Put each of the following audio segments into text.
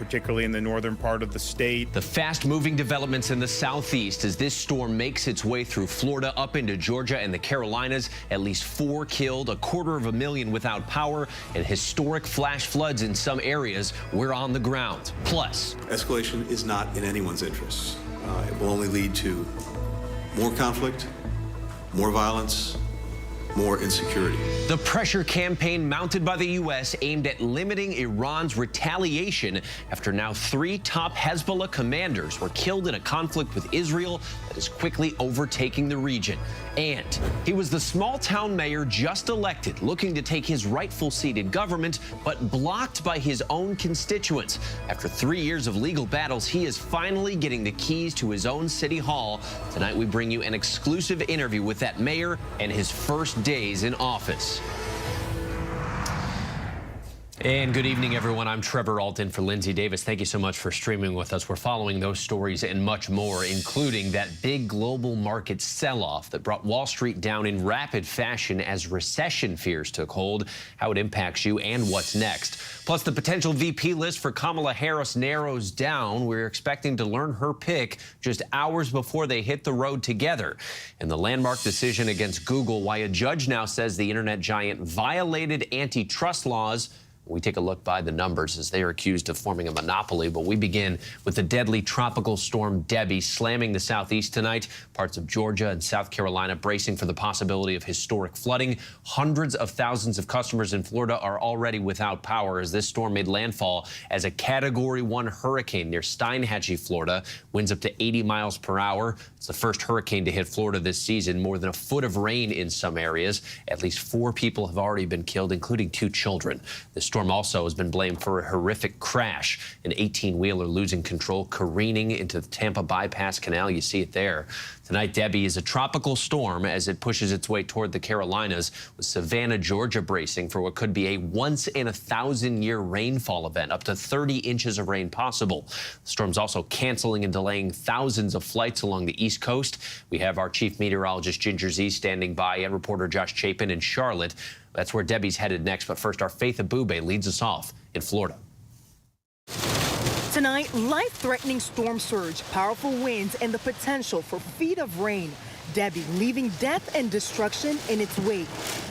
particularly in the northern part of the state. The fast-moving developments in the southeast as this storm makes its way through Florida up into Georgia and the Carolinas. At least 4 killed, 250,000 without power, and historic flash floods in some areas. We're on the ground. Plus, escalation is not in anyone's interests. It will only lead to more conflict, more violence, more insecurity. The pressure campaign mounted by the U.S. aimed at limiting Iran's retaliation after now 3 top Hezbollah commanders were killed in a conflict with Israel that is quickly overtaking the region. And he was the small-town mayor just elected, looking to take his rightful seat in government, but blocked by his own constituents. After 3 years of legal battles, he is finally getting the keys to his own city hall. Tonight, we bring you an exclusive interview with that mayor and his first days in office. And good evening, everyone. I'm Trevor Alton for Linsey Davis. Thank you so much for streaming with us. We're following those stories and much more, including that big global market sell-off that brought Wall Street down in rapid fashion as recession fears took hold, how it impacts you, and what's next. Plus, the potential VP list for Kamala Harris narrows down. We're expecting to learn her pick just hours before they hit the road together. And the landmark decision against Google, why a judge now says the internet giant violated antitrust laws. We take a look by the numbers as they are accused of forming a monopoly. But we begin with the deadly tropical storm Debby slamming the southeast tonight. Parts of Georgia and South Carolina bracing for the possibility of historic flooding. Hundreds of thousands of customers in Florida are already without power as this storm made landfall as a Category 1 hurricane near Steinhatchee, Florida. Winds up to 80 miles per hour. It's the first hurricane to hit Florida this season. More than a foot of rain in some areas. At least 4 people have already been killed, including 2 children. This storm also has been blamed for a horrific crash. An 18-wheeler losing control, careening into the Tampa Bypass Canal. You see it there. Tonight, Debby is a tropical storm as it pushes its way toward the Carolinas, with Savannah, Georgia bracing for what could be a once-in-a-thousand-year rainfall event, up to 30 inches of rain possible. The storm's also canceling and delaying thousands of flights along the East Coast. We have our chief meteorologist, Ginger Z, standing by, and reporter Josh Chapin in Charlotte. That's where Debby's headed next. But first, our Faith Abube leads us off in Florida. Tonight, life-threatening storm surge, powerful winds, and the potential for feet of rain. Debby leaving death and destruction in its wake.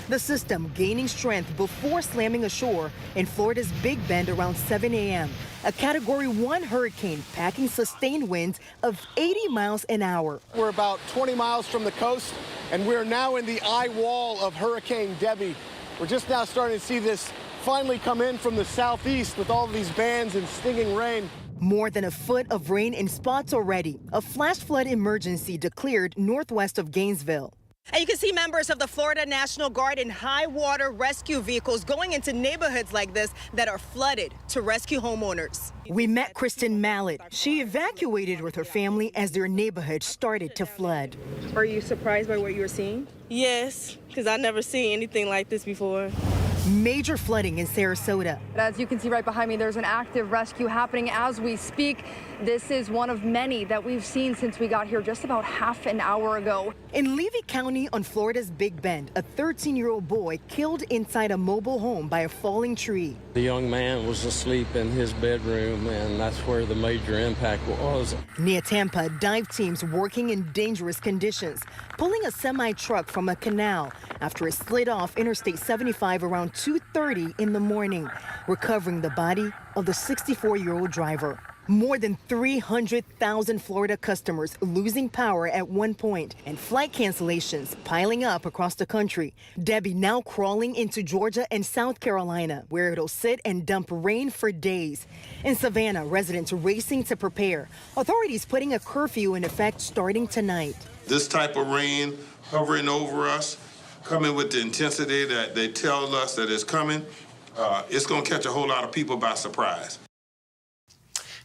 The system gaining strength before slamming ashore in Florida's Big Bend around 7 a.m. A Category 1 hurricane packing sustained winds of 80 miles an hour. We're about 20 miles from the coast, and we're now in the eye wall of Hurricane Debby. We're just now starting to see this finally come in from the southeast with all of these bands and stinging rain. More than a foot of rain in spots already. A flash flood emergency declared northwest of Gainesville. And you can see members of the Florida National Guard in high water rescue vehicles going into neighborhoods like this that are flooded to rescue homeowners. We met Kristen Mallet. She evacuated with her family as their neighborhood started to flood. Are you surprised by what you were seeing? Yes, because I've never seen anything like this before. Major flooding in Sarasota. As you can see right behind me, there's an active rescue happening as we speak. This is one of many that we've seen since we got here just about half an hour ago. In Levy County on Florida's Big Bend, a 13-year-old boy killed inside a mobile home by a falling tree. The young man was asleep in his bedroom, and that's where the major impact was. Near Tampa, dive teams working in dangerous conditions, pulling a semi-truck from a canal after it slid off Interstate 75 around 2:30 in the morning, recovering the body of the 64-year-old driver. More than 300,000 Florida customers losing power at one point, and flight cancellations piling up across the country. Debby now crawling into Georgia and South Carolina, where it'll sit and dump rain for days. In Savannah, residents racing to prepare. Authorities putting a curfew in effect starting tonight. This type of rain hovering over us, coming with the intensity that they tell us that it's coming, it's going to catch a whole lot of people by surprise.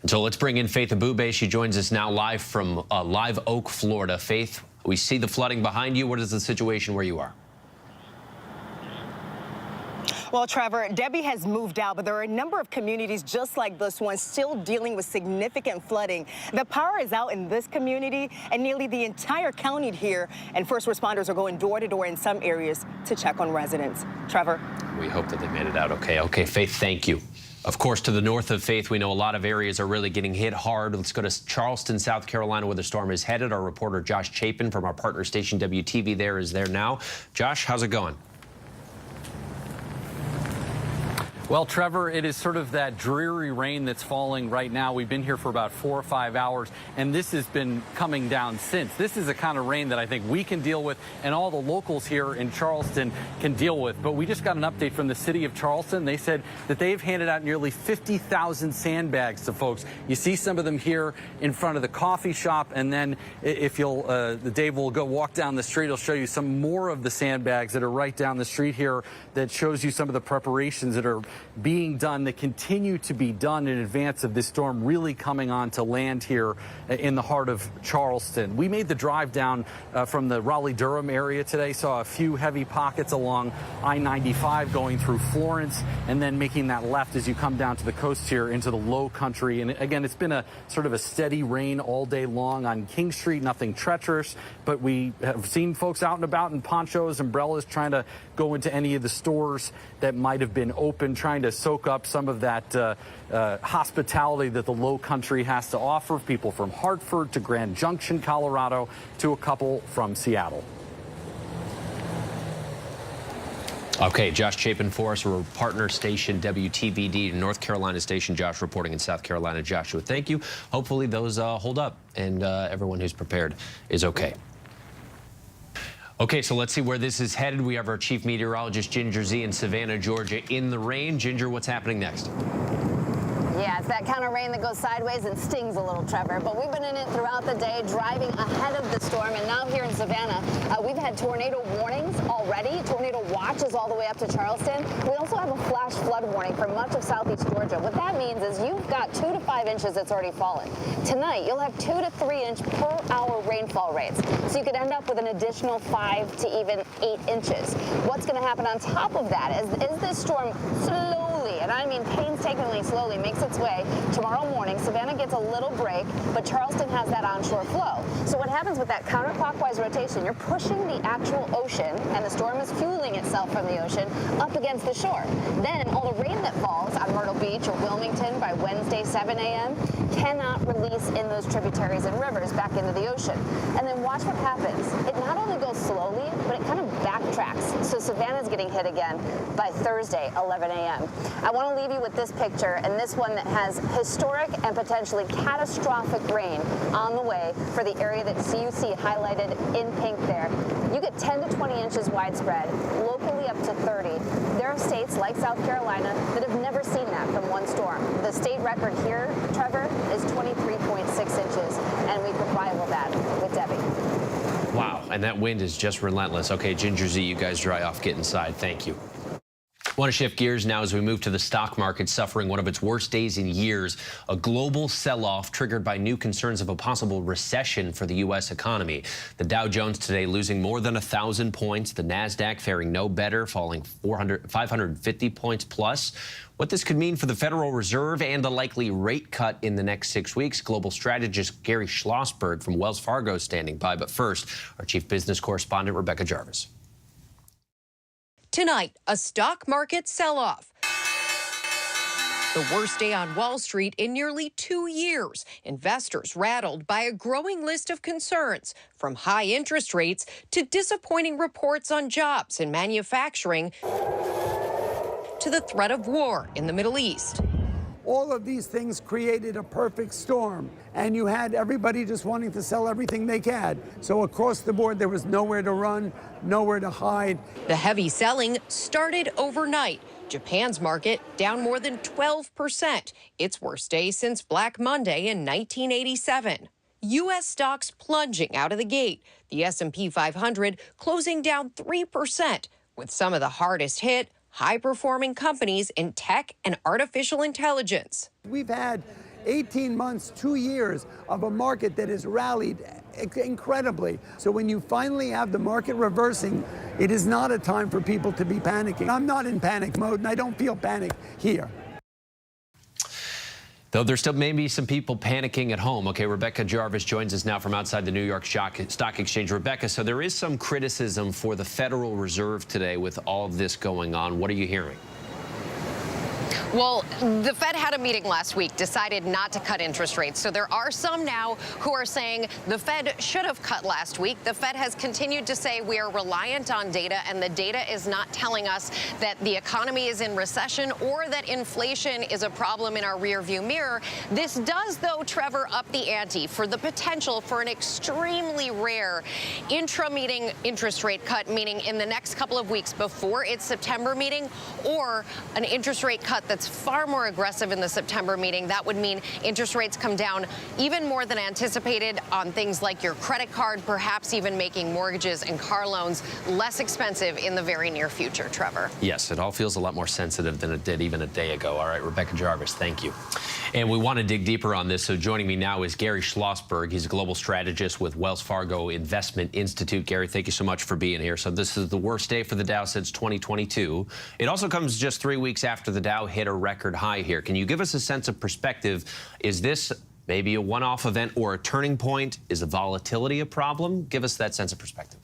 And so let's bring in Faith Abube. She joins us now live from Live Oak, Florida. Faith, we see the flooding behind you. What is the situation where you are? Well, Trevor, Debby has moved out, but there are a number of communities just like this one still dealing with significant flooding. The power is out in this community and nearly the entire county here, and first responders are going door to door in some areas to check on residents. Trevor? We hope that they made it out okay. Okay, Faith, thank you. Of course, to the north of Faith, we know a lot of areas are really getting hit hard. Let's go to Charleston, South Carolina, where the storm is headed. Our reporter Josh Chapin from our partner station WTV there is there now. Josh, how's it going? Well, Trevor, it is sort of that dreary rain that's falling right now. We've been here for about 4 or 5 hours, and this has been coming down since. This is the kind of rain that I think we can deal with and all the locals here in Charleston can deal with. But we just got an update from the city of Charleston. They said that they've handed out nearly 50,000 sandbags to folks. You see some of them here in front of the coffee shop, and then if you'll, Dave will go walk down the street. He'll show you some more of the sandbags that are right down the street here that shows you some of the preparations that are being done, that continue to be done in advance of this storm really coming on to land here in the heart of Charleston. We made the drive down from the Raleigh-Durham area today, saw a few heavy pockets along I-95 going through Florence and then making that left as you come down to the coast here into the low country. And again, it's been a sort of a steady rain all day long on King Street, nothing treacherous, but we have seen folks out and about in ponchos, umbrellas, trying to go into any of the stores that might have been open, trying to soak up some of that hospitality that the low country has to offer. People from Hartford to Grand Junction, Colorado, to a couple from Seattle. Okay, Josh Chapin for us. We're partner station WTVD, North Carolina station. Josh reporting in South Carolina. Joshua, thank you. Hopefully those hold up and everyone who's prepared is okay. Okay, so let's see where this is headed. We have our chief meteorologist, Ginger Z, in Savannah, Georgia, in the rain. Ginger, what's happening next? Yeah, it's that kind of rain that goes sideways and stings a little, Trevor. But we've been in it throughout the day, driving ahead of the storm. And now here in Savannah, we've had tornado warnings already. Tornado watch is all the way up to Charleston. We also have a flash flood warning for much of southeast Georgia. What that means is you've got 2 to 5 inches that's already fallen. Tonight, you'll have 2 to 3 inch per hour rainfall rates. So you could end up with an additional 5 to even 8 inches. What's going to happen on top of that is this storm slowly, and I mean painstakingly slowly, makes its way tomorrow morning. Savannah gets a little break, but Charleston has that onshore flow. So what happens with that counterclockwise rotation, you're pushing the actual ocean, and the storm is fueling itself from the ocean up against the shore. Then all the rain that falls on Myrtle Beach or Wilmington by Wednesday 7 a.m. cannot release in those tributaries and rivers back into the ocean. And then watch what happens. It not only goes slowly, but it kind of backtracks. So Savannah's getting hit again by Thursday 11 a.m. I want to leave you with this picture, and this one that has historic and potentially catastrophic rain on the way for the area that you see highlighted in pink there. You get 10 to 20 inches widespread, locally up to 30. There are states like South Carolina that have never seen that from one storm. The state record here, Trevor, is 23.6 inches, and we could rival that with Debby. Wow, and that wind is just relentless. Okay, Ginger Z, you guys dry off, get inside. Thank you. I want to shift gears now as we move to the stock market, suffering one of its worst days in years. A global sell-off triggered by new concerns of a possible recession for the U.S. economy. The Dow Jones today losing more than 1,000 points. The NASDAQ faring no better, falling 550 points plus. What this could mean for the Federal Reserve and the likely rate cut in the next 6 weeks. Global strategist Gary Schlossberg from Wells Fargo standing by. But first, our chief business correspondent, Rebecca Jarvis. Tonight, a stock market sell-off. The worst day on Wall Street in nearly 2 years. Investors rattled by a growing list of concerns, from high interest rates to disappointing reports on jobs and manufacturing to the threat of war in the Middle East. All of these things created a perfect storm, and you had everybody just wanting to sell everything they had. So across the board, there was nowhere to run, nowhere to hide. The heavy selling started overnight. Japan's market down more than 12%, its worst day since Black Monday in 1987. U.S. stocks plunging out of the gate, the S&P 500 closing down 3%, with some of the hardest hit high-performing companies in tech and artificial intelligence. We've had 18 months, 2 years of a market that has rallied incredibly. So when you finally have the market reversing, it is not a time for people to be panicking. I'm not in panic mode, and I don't feel panic here. Though there still may be some people panicking at home. Okay, Rebecca Jarvis joins us now from outside the New York Stock Exchange. Rebecca, so there is some criticism for the Federal Reserve today with all of this going on. What are you hearing? Well, the Fed had a meeting last week, decided not to cut interest rates. So there are some now who are saying the Fed should have cut last week. The Fed has continued to say we are reliant on data, and the data is not telling us that the economy is in recession or that inflation is a problem in our rearview mirror. This does, though, Trevor, up the ante for the potential for an extremely rare intra-meeting interest rate cut, meaning in the next couple of weeks before its September meeting, or an interest rate cut that's far more aggressive in the September meeting. That would mean interest rates come down even more than anticipated on things like your credit card, perhaps even making mortgages and car loans less expensive in the very near future, Trevor. Yes, it all feels a lot more sensitive than it did even a day ago. All right, Rebecca Jarvis, thank you. And we want to dig deeper on this, so joining me now is Gary Schlossberg. He's a global strategist with Wells Fargo Investment Institute. Gary, thank you so much for being here. So this is the worst day for the Dow since 2022. It also comes just 3 weeks after the Dow hit a record high here. Can you give us a sense of perspective? Is this maybe a one-off event or a turning point? Is the volatility a problem? Give us that sense of perspective.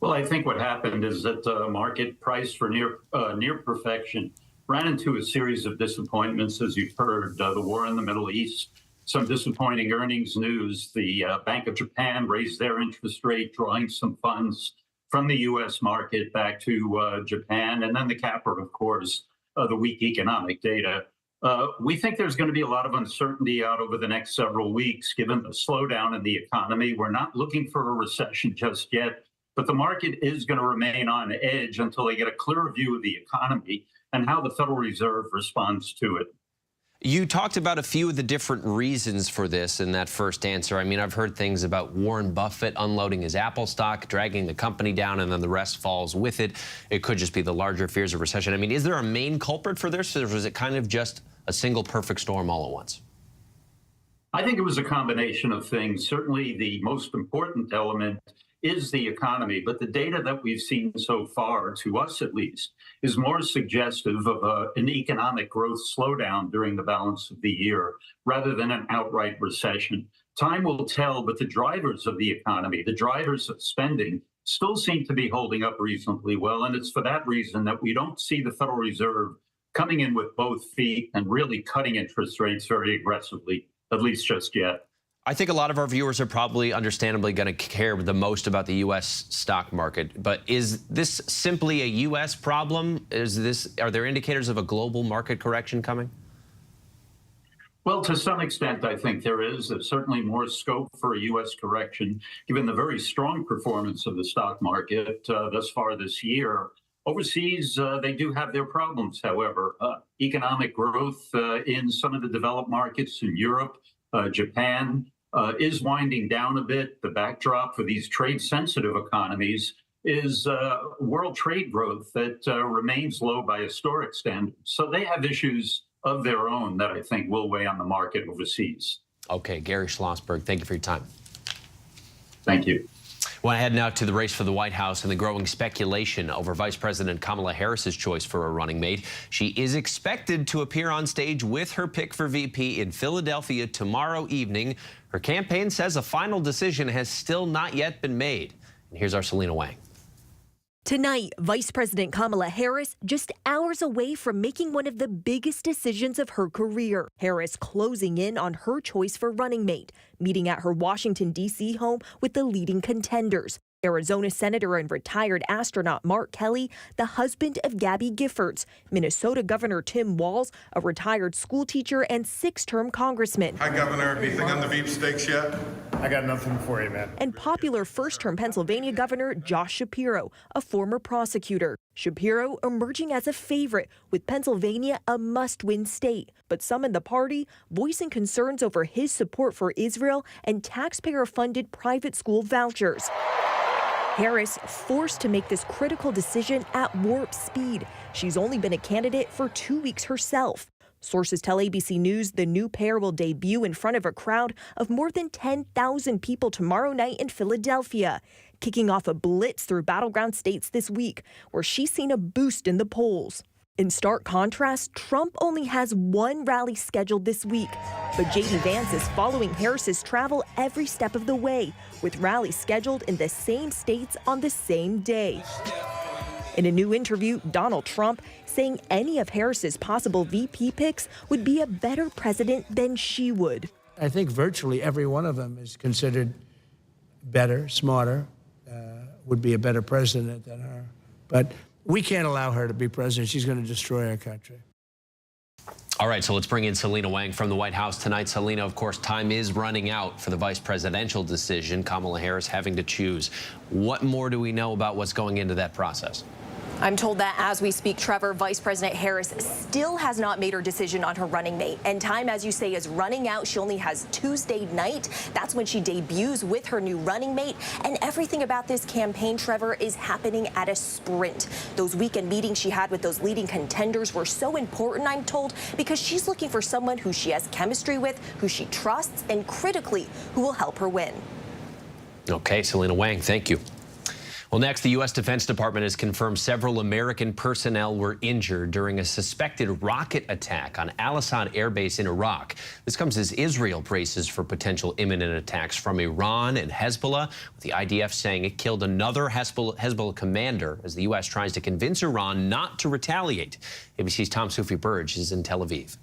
Well, I think what happened is that the market priced for near perfection ran into a series of disappointments, as you've heard, the war in the Middle East, some disappointing earnings news. The Bank of Japan raised their interest rate, drawing some funds from the U.S. market back to Japan, and then the capper, of course, the weak economic data. We think there's going to be a lot of uncertainty out over the next several weeks, given the slowdown in the economy. We're not looking for a recession just yet, but the market is going to remain on edge until they get a clearer view of the economy and how the Federal Reserve responds to it. You talked about a few of the different reasons for this in that first answer. I mean, I've heard things about Warren Buffett unloading his Apple stock, dragging the company down, and then the rest falls with it. It could just be the larger fears of recession. I mean, is there a main culprit for this, or is it kind of just a single perfect storm all at once? I think it was a combination of things. Certainly the most important element is the economy, but the data that we've seen so far, to us at least, is more suggestive of an economic growth slowdown during the balance of the year rather than an outright recession. Time will tell, but the drivers of the economy, the drivers of spending, still seem to be holding up reasonably well, and it's for that reason that we don't see the Federal Reserve coming in with both feet and really cutting interest rates very aggressively, at least just yet. I think a lot of our viewers are probably understandably going to care the most about the U.S. stock market. But is this simply a U.S. problem? Are there indicators of a global market correction coming? Well, to some extent, I think there is. There's certainly more scope for a U.S. correction, given the very strong performance of the stock market thus far this year. Overseas, they do have their problems, however. Economic growth in some of the developed markets in Europe, Japan, is winding down a bit. The backdrop for these trade-sensitive economies is world trade growth that remains low by historic standards. So they have issues of their own that I think will weigh on the market overseas. Okay, Gary Schlossberg, thank you for your time. Thank you. Want to head now to the race for the White House and the growing speculation over Vice President Kamala Harris's choice for a running mate. She is expected to appear on stage with her pick for VP in Philadelphia tomorrow evening. Her campaign says a final decision has still not yet been made. And here's our Selena Wang. Tonight, Vice President Kamala Harris just hours away from making one of the biggest decisions of her career. Harris closing in on her choice for running mate, meeting at her Washington, D.C. home with the leading contenders. Arizona Senator and retired astronaut Mark Kelly, the husband of Gabby Giffords, Minnesota Governor Tim Walz, a retired school teacher and 6-term congressman. Hi, Governor. Anything on the Veep stakes yet? I got nothing for you, man. And popular first-term Pennsylvania Governor Josh Shapiro, a former prosecutor. Shapiro emerging as a favorite, with Pennsylvania a must-win state. But some in the party voicing concerns over his support for Israel and taxpayer-funded private school vouchers. Harris forced to make this critical decision at warp speed. She's only been a candidate for 2 weeks herself. Sources tell ABC News the new pair will debut in front of a crowd of more than 10,000 people tomorrow night in Philadelphia, kicking off a blitz through battleground states this week, where she's seen a boost in the polls. In stark contrast, Trump only has one rally scheduled this week, but J.D. Vance is following Harris's travel every step of the way, with rallies scheduled in the same states on the same day. In a new interview, Donald Trump saying any of Harris's possible VP picks would be a better president than she would. I think virtually every one of them is considered better, smarter, would be a better president than her. But we can't allow her to be president. She's going to destroy our country. All right, so let's bring in Selena Wang from the White House tonight. Selena, of course, time is running out for the vice presidential decision. Kamala Harris having to choose. What more do we know about what's going into that process? I'm told that as we speak, Trevor, Vice President Harris still has not made her decision on her running mate. And time, as you say, is running out. She only has Tuesday night. That's when she debuts with her new running mate. And everything about this campaign, Trevor, is happening at a sprint. Those weekend meetings she had with those leading contenders were so important, I'm told, because she's looking for someone who she has chemistry with, who she trusts, and critically, who will help her win. Okay, Selena Wang, thank you. Well, next, the U.S. Defense Department has confirmed several American personnel were injured during a suspected rocket attack on Al-Assad Air Base in Iraq. This comes as Israel braces for potential imminent attacks from Iran and Hezbollah, with the IDF saying it killed another Hezbollah commander as the U.S. tries to convince Iran not to retaliate. ABC's Tom Sufi Burge is in Tel Aviv.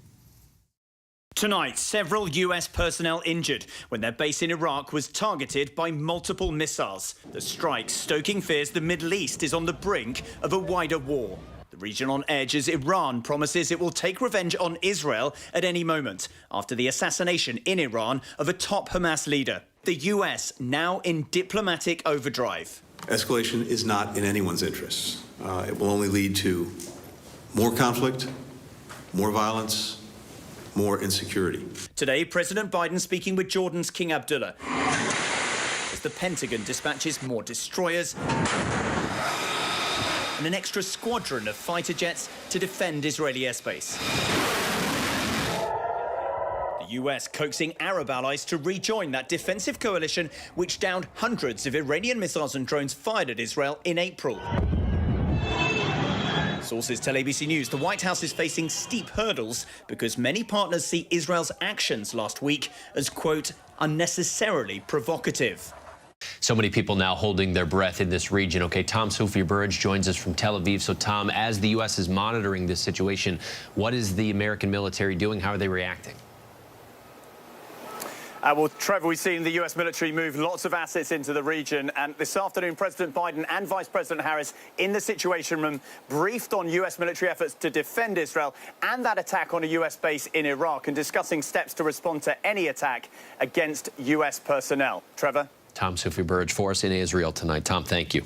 Tonight, several U.S. personnel injured when their base in Iraq was targeted by multiple missiles. The strike stoking fears the Middle East is on the brink of a wider war. The region on edge as Iran promises it will take revenge on Israel at any moment after the assassination in Iran of a top Hamas leader. The U.S. now in diplomatic overdrive. Escalation is not in anyone's interests. It will only lead to more conflict, more violence, more insecurity. Today, President Biden speaking with Jordan's King Abdullah as the Pentagon dispatches more destroyers and an extra squadron of fighter jets to defend Israeli airspace. The U.S. coaxing Arab allies to rejoin that defensive coalition which downed hundreds of Iranian missiles and drones fired at Israel in April. Sources tell ABC News the White House is facing steep hurdles because many partners see Israel's actions last week as, quote, unnecessarily provocative. So many people now holding their breath in this region. Okay, Tom Sufi Burge joins us from Tel Aviv. So, Tom, as the U.S. is monitoring this situation, what is the American military doing? How are they reacting? Well, Trevor, we've seen the U.S. military move lots of assets into the region. And this afternoon, President Biden and Vice President Harris in the Situation Room briefed on U.S. military efforts to defend Israel and that attack on a U.S. base in Iraq and discussing steps to respond to any attack against U.S. personnel. Trevor? Tom Sufi Burge for us in Israel tonight. Tom, thank you.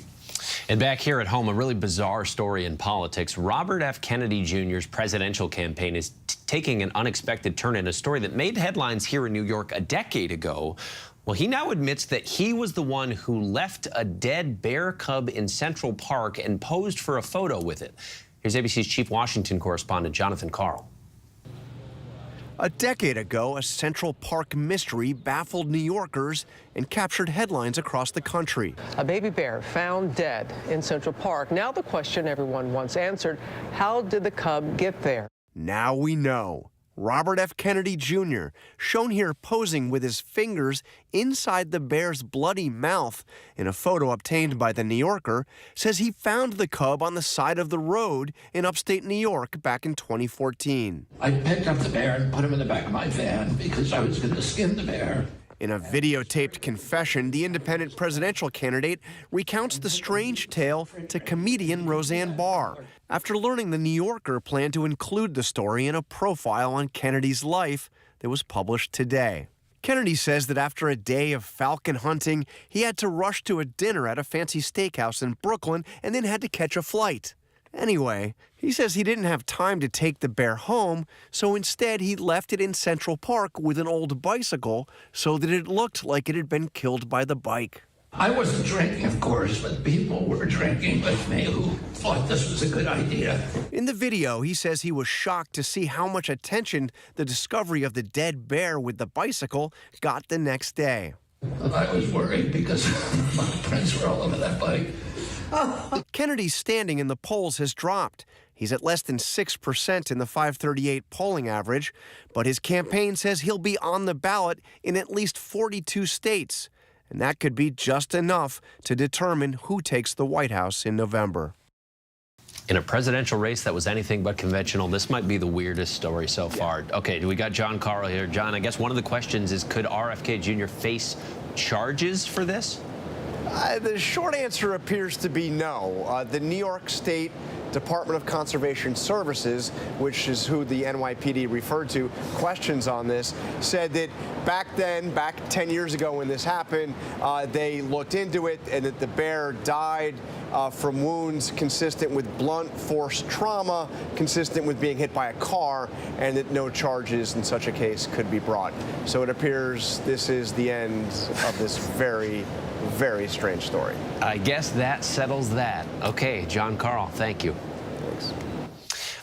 And back here at home, a really bizarre story in politics. Robert F. Kennedy Jr.'s presidential campaign is taking an unexpected turn in a story that made headlines here in New York a decade ago. Well, he now admits that he was the one who left a dead bear cub in Central Park and posed for a photo with it. Here's ABC's chief Washington correspondent, Jonathan Karl. A decade ago, a Central Park mystery baffled New Yorkers and captured headlines across the country. A baby bear found dead in Central Park. Now the question everyone wants answered, how did the cub get there? Now we know. Robert F. Kennedy Jr., shown here posing with his fingers inside the bear's bloody mouth in a photo obtained by The New Yorker, says he found the cub on the side of the road in upstate New York back in 2014. I picked up the bear and put him in the back of my van because I was going to skin the bear. In a videotaped confession, the independent presidential candidate recounts the strange tale to comedian Roseanne Barr after learning The New Yorker planned to include the story in a profile on Kennedy's life that was published today. Kennedy says that after a day of falcon hunting, he had to rush to a dinner at a fancy steakhouse in Brooklyn and then had to catch a flight. Anyway, he says he didn't have time to take the bear home, so instead he left it in Central Park with an old bicycle so that it looked like it had been killed by the bike. I wasn't drinking, of course, but people were drinking with me who thought this was a good idea. In the video, he says he was shocked to see how much attention the discovery of the dead bear with the bicycle got the next day. I was worried because my friends were all over that bike. Kennedy's standing in the polls has dropped. He's at less than 6% in the 538 polling average, but his campaign says he'll be on the ballot in at least 42 states, and that could be just enough to determine who takes the White House in November. In a presidential race that was anything but conventional, this might be the weirdest story so far. Okay, we got John Carl here. John, I guess one of the questions is, could RFK Jr. face charges for this? The short answer appears to be no. The New York State Department of Conservation Services, which is who the NYPD referred to, questions on this, said that back 10 years ago when this happened, they looked into it and that the bear died from wounds consistent with blunt force trauma, consistent with being hit by a car, and that no charges in such a case could be brought. So it appears this is the end of this very, very strange story. I guess that settles that. Okay, John Carl, thank you. Thanks.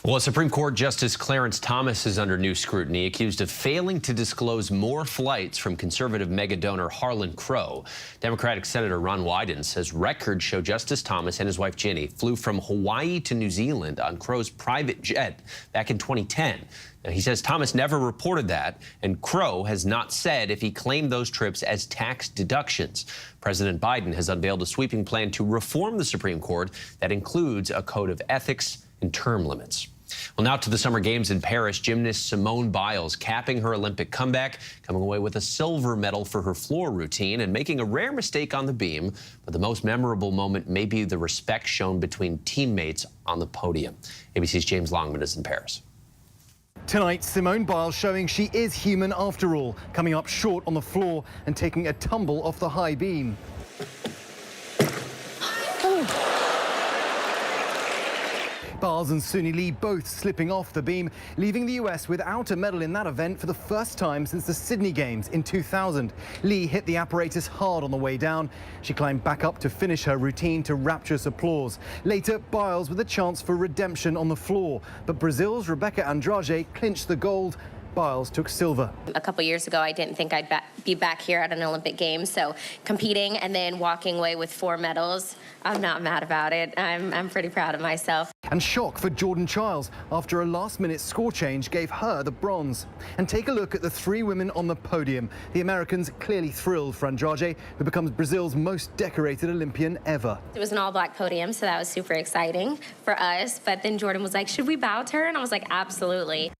Well, Supreme Court Justice Clarence Thomas is under new scrutiny, accused of failing to disclose more flights from conservative mega donor Harlan Crow. Democratic Senator Ron Wyden says records show Justice Thomas and his wife Ginny flew from Hawaii to New Zealand on Crow's private jet back in 2010. Now, he says Thomas never reported that, and Crow has not said if he claimed those trips as tax deductions. President Biden has unveiled a sweeping plan to reform the Supreme Court that includes a code of ethics and term limits. Well, now to the Summer Games in Paris. Gymnast Simone Biles capping her Olympic comeback, coming away with a silver medal for her floor routine and making a rare mistake on the beam. But the most memorable moment may be the respect shown between teammates on the podium. ABC's James Longman is in Paris. Tonight, Simone Biles showing she is human after all, coming up short on the floor and taking a tumble off the high beam. Biles and Suni Lee both slipping off the beam, leaving the US without a medal in that event for the first time since the Sydney Games in 2000. Lee hit the apparatus hard on the way down. She climbed back up to finish her routine to rapturous applause. Later, Biles with a chance for redemption on the floor, but Brazil's Rebecca Andrade clinched the gold. Biles took silver. A couple years ago, I didn't think I'd be back here at an Olympic Games, so competing and then walking away with 4 medals, I'm not mad about it. I'm pretty proud of myself. And shock for Jordan Childs after a last-minute score change gave her the bronze. And take a look at the 3 women on the podium. The Americans clearly thrilled for Andrade, who becomes Brazil's most decorated Olympian ever. It was an all-black podium, so that was super exciting for us. But then Jordan was like, should we bow to her? And I was like, absolutely.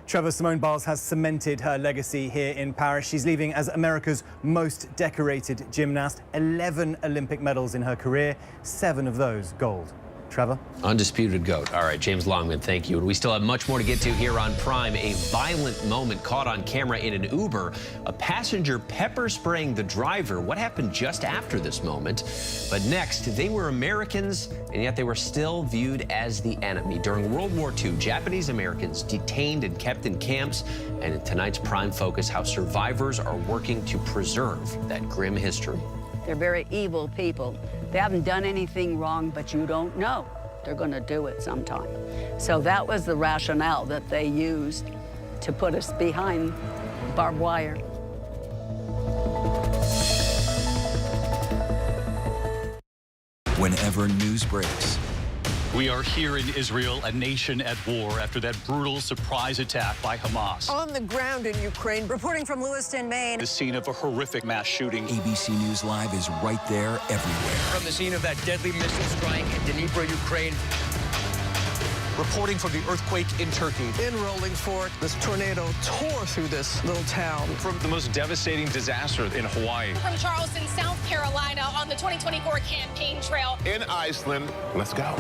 Trevor, Simone Biles has cemented her legacy here in Paris. She's leaving as America's most decorated gymnast. 11 Olympic medals in her career, 7 of those gold. Trevor? Undisputed GOAT. All right, James Longman, thank you. And we still have much more to get to here on Prime. A violent moment caught on camera in an Uber. A passenger pepper spraying the driver. What happened just after this moment? But next, they were Americans, and yet they were still viewed as the enemy. During World War II, Japanese Americans detained and kept in camps. And in tonight's Prime Focus, how survivors are working to preserve that grim history. They're very evil people. They haven't done anything wrong, but you don't know. They're going to do it sometime. So that was the rationale that they used to put us behind barbed wire. Whenever news breaks, we are here in Israel, a nation at war after that brutal surprise attack by Hamas. On the ground in Ukraine, reporting from Lewiston, Maine. The scene of a horrific mass shooting. ABC News Live is right there everywhere. From the scene of that deadly missile strike in Dnipro, Ukraine. Reporting from the earthquake in Turkey. In Rolling Fork, this tornado tore through this little town. From the most devastating disaster in Hawaii. From Charleston, South Carolina, on the 2024 campaign trail. In Iceland, let's go.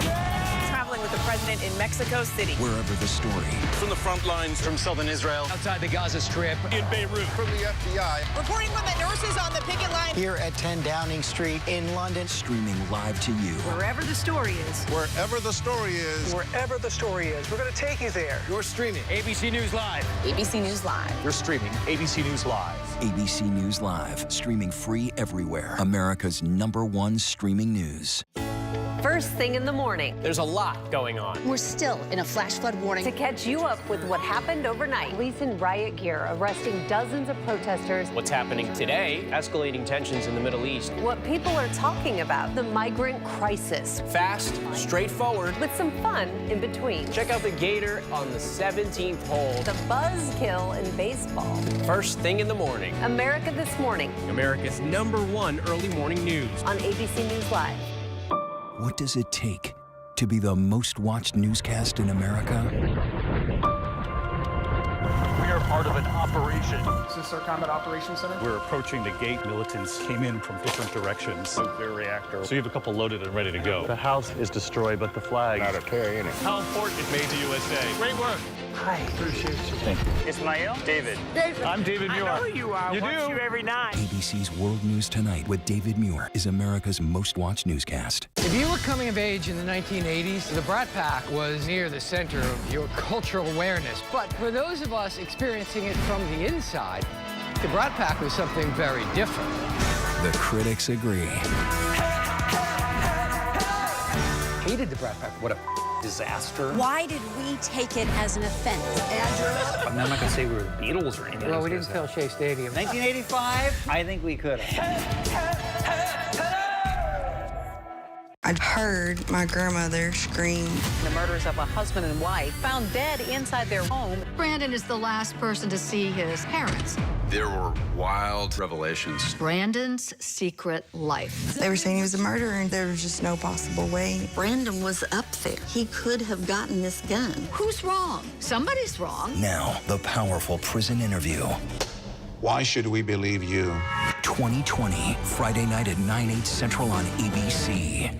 Traveling with the president in Mexico City. Wherever the story. From the front lines, from southern Israel. Outside the Gaza Strip. In Beirut. From the FBI. Reporting from the nurses on the picket line. Here at 10 Downing Street in London. Streaming live to you. Wherever the story is. Wherever the story is. Wherever the story is. We're going to take you there. You're streaming ABC News Live. ABC News Live. You're streaming ABC News Live. ABC News Live. Streaming free everywhere. America's #1 streaming news. First thing in the morning. There's a lot going on. We're still in a flash flood warning. To catch you up with what happened overnight. Police in riot gear arresting dozens of protesters. What's happening today? Escalating tensions in the Middle East. What people are talking about. The migrant crisis. Fast, straightforward. With some fun in between. Check out the Gator on the 17th hole. The buzzkill in baseball. First thing in the morning. America This Morning. America's #1 early morning news. On ABC News Live. What does it take to be the most watched newscast in America? We are part of an operation. Is this our combat operations center? We're approaching the gate. Militants came in from different directions. Nuclear reactor. So you have a couple loaded and ready to go. The house is destroyed, but the flag... Not a carrying it. How important it made to USA. Great work. Hi. Appreciate you. Thank you. Ismail? David. I'm David Muir. I know who you are. You Watch do? you every night. ABC's World News Tonight with David Muir is America's most watched newscast. If you were coming of age in the 1980s, the Brat Pack was near the center of your cultural awareness. But for those of us experiencing it from the inside, the Brat Pack was something very different. The critics agree. Hated the Brat Pack. What a disaster. Why did we take it as an offense? I'm not going to say we were the Beatles or anything. Well, we didn't fill Shea Stadium. 1985? I think we could have. I'd heard my grandmother scream. The murders of a husband and wife found dead inside their home. Brandon is the last person to see his parents. There were wild revelations. Brandon's secret life. They were saying he was a murderer and there was just no possible way. Brandon was up there. He could have gotten this gun. Who's wrong? Somebody's wrong. Now, the powerful prison interview. Why should we believe you? 2020, Friday night at 9/8 Central on ABC.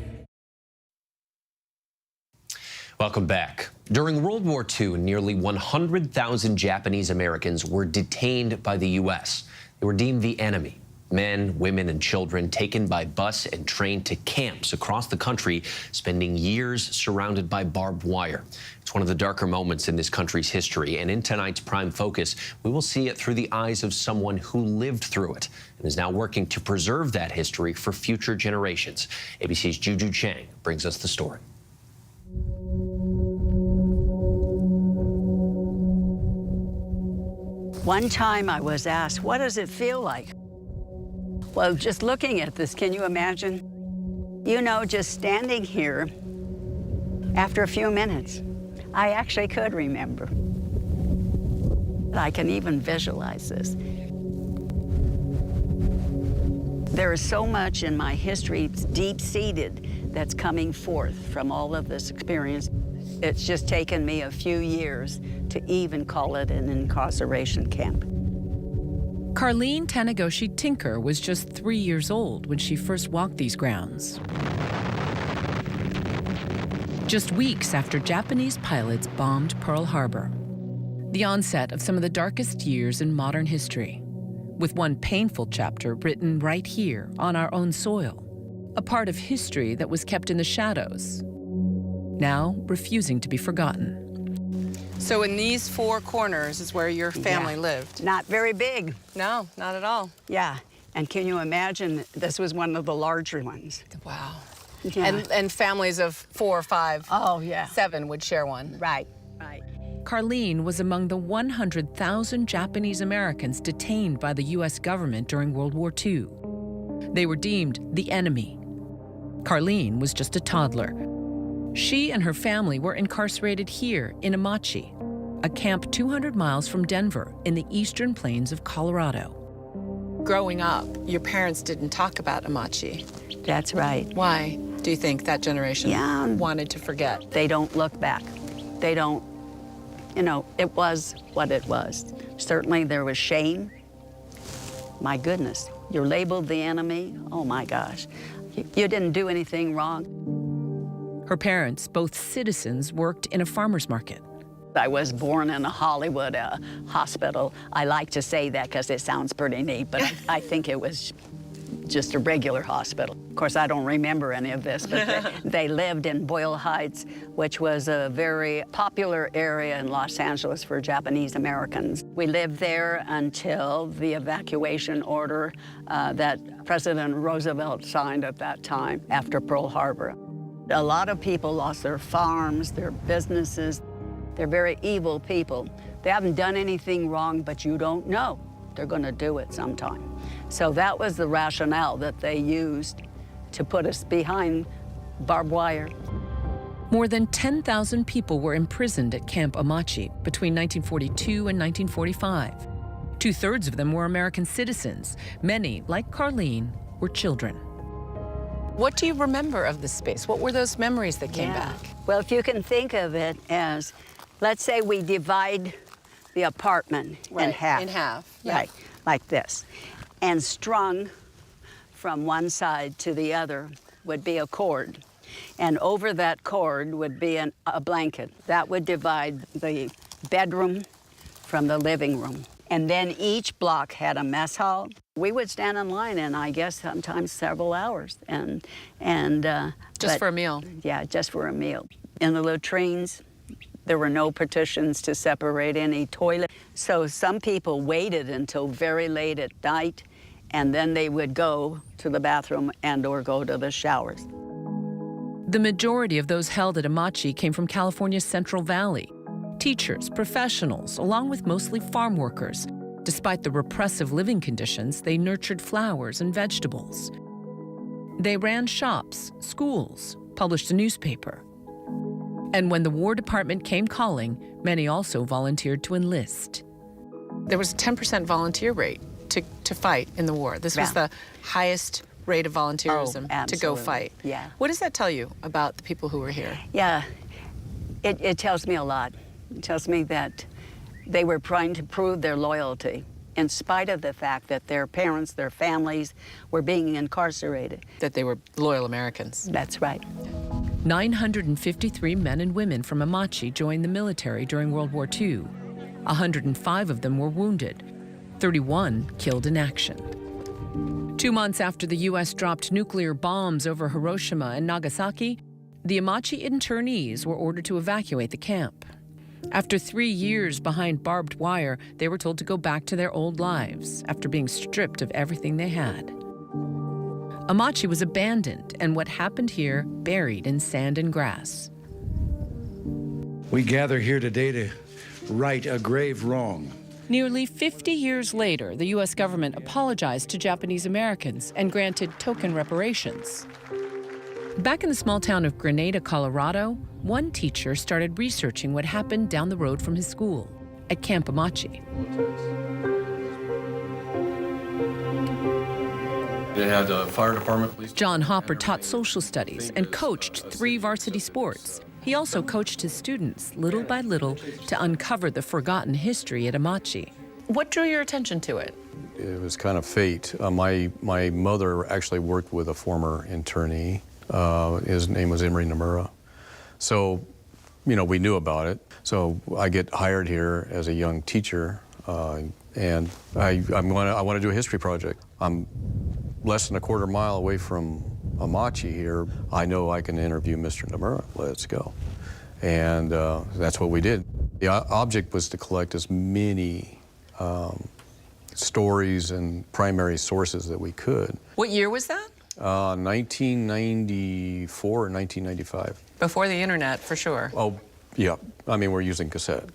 Welcome back. During World War II, nearly 100,000 Japanese Americans were detained by the U.S. They were deemed the enemy. Men, women, and children taken by bus and train to camps across the country, spending years surrounded by barbed wire. It's one of the darker moments in this country's history, and in tonight's Prime Focus, we will see it through the eyes of someone who lived through it and is now working to preserve that history for future generations. ABC's Juju Chang brings us the story. One time I was asked, what does it feel like? Well, just looking at this, can you imagine? You know, just standing here, after a few minutes, I actually could remember. I can even visualize this. There is so much in my history deep-seated that's coming forth from all of this experience. It's just taken me a few years to even call it an incarceration camp. Carlene Tannegoshi Tinker was just 3 years old when she first walked these grounds. Just weeks after Japanese pilots bombed Pearl Harbor. The onset of some of the darkest years in modern history, with one painful chapter written right here on our own soil, a part of history that was kept in the shadows, now refusing to be forgotten. So in these four corners is where your family lived? Not very big. No, not at all. Yeah, and can you imagine, this was one of the larger ones. Wow. Yeah. And families of 4 or 5, 7 would share one. Right, right. Carlene was among the 100,000 Japanese Americans detained by the U.S. government during World War II. They were deemed the enemy. Carlene was just a toddler. She and her family were incarcerated here in Amachi, a camp 200 miles from Denver in the eastern plains of Colorado. Growing up, your parents didn't talk about Amachi. That's right. Why do you think that generation wanted to forget? They don't look back. They don't, you know, it was what it was. Certainly there was shame. My goodness, you're labeled the enemy. Oh my gosh, you didn't do anything wrong. Her parents, both citizens, worked in a farmer's market. I was born in a Hollywood hospital. I like to say that because it sounds pretty neat, but I think it was just a regular hospital. Of course, I don't remember any of this, but they lived in Boyle Heights, which was a very popular area in Los Angeles for Japanese Americans. We lived there until the evacuation order that President Roosevelt signed at that time after Pearl Harbor. A lot of people lost their farms, their businesses. They're very evil people. They haven't done anything wrong, but you don't know. They're going to do it sometime. So that was the rationale that they used to put us behind barbed wire. More than 10,000 people were imprisoned at Camp Amachi between 1942 and 1945. 2/3 of them were American citizens. Many, like Carlene, were children. What do you remember of this space? What were those memories that came back? Well, if you can think of it as, let's say we divide the apartment in half. In half, yeah. Right, like this. And strung from one side to the other would be a cord. And over that cord would be a blanket. That would divide the bedroom from the living room. And then each block had a mess hall. We would stand in line, and I guess sometimes several hours. Just for a meal? Yeah, just for a meal. In the latrines, there were no partitions to separate any toilet. So some people waited until very late at night, and then they would go to the bathroom and or go to the showers. The majority of those held at Amachi came from California's Central Valley. Teachers, professionals, along with mostly farm workers. Despite the repressive living conditions, they nurtured flowers and vegetables. They ran shops, schools, published a newspaper. And when the War Department came calling, many also volunteered to enlist. There was a 10% volunteer rate to fight in the war. This was the highest rate of volunteerism to go fight. Yeah. What does that tell you about the people who were here? Yeah, it tells me a lot. It tells me that they were trying to prove their loyalty in spite of the fact that their parents, their families were being incarcerated. That they were loyal Americans. That's right. 953 men and women from Amachi joined the military during World War II. 105 of them were wounded, 31 killed in action. 2 months after the U.S. dropped nuclear bombs over Hiroshima and Nagasaki, the Amachi internees were ordered to evacuate the camp. After 3 years behind barbed wire, they were told to go back to their old lives after being stripped of everything they had. Amachi was abandoned, and what happened here buried in sand and grass. We gather here today to right a grave wrong. Nearly 50 years later, the U.S. government apologized to Japanese Americans and granted token reparations. Back in the small town of Grenada, Colorado, one teacher started researching what happened down the road from his school, at Camp Amachi. They had the fire department, police. John Hopper taught social studies and coached 3 varsity sports. He also coached his students, little by little, to uncover the forgotten history at Amachi. What drew your attention to it? It was kind of fate. My mother actually worked with a former internee. His name was Emery Nomura. So, you know, we knew about it. So I get hired here as a young teacher, and I want to do a history project. I'm less than a quarter mile away from Amachi here. I know I can interview Mr. Nomura. Let's go. And that's what we did. The object was to collect as many stories and primary sources that we could. What year was that? 1994 or 1995. Before the internet, for sure. Oh, yeah. I mean, we're using cassette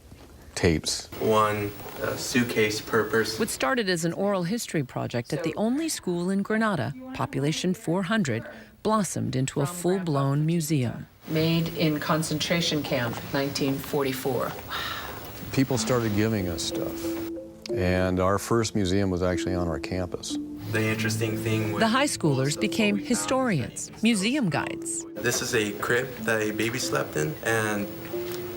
tapes. One suitcase per person. What started as an oral history project at the only school in Grenada, population 400, blossomed into a full-blown museum. Made in concentration camp, 1944. People started giving us stuff. And our first museum was actually on our campus. The interesting thing was the high schoolers became historians, museum guides. This is a crib that a baby slept in, and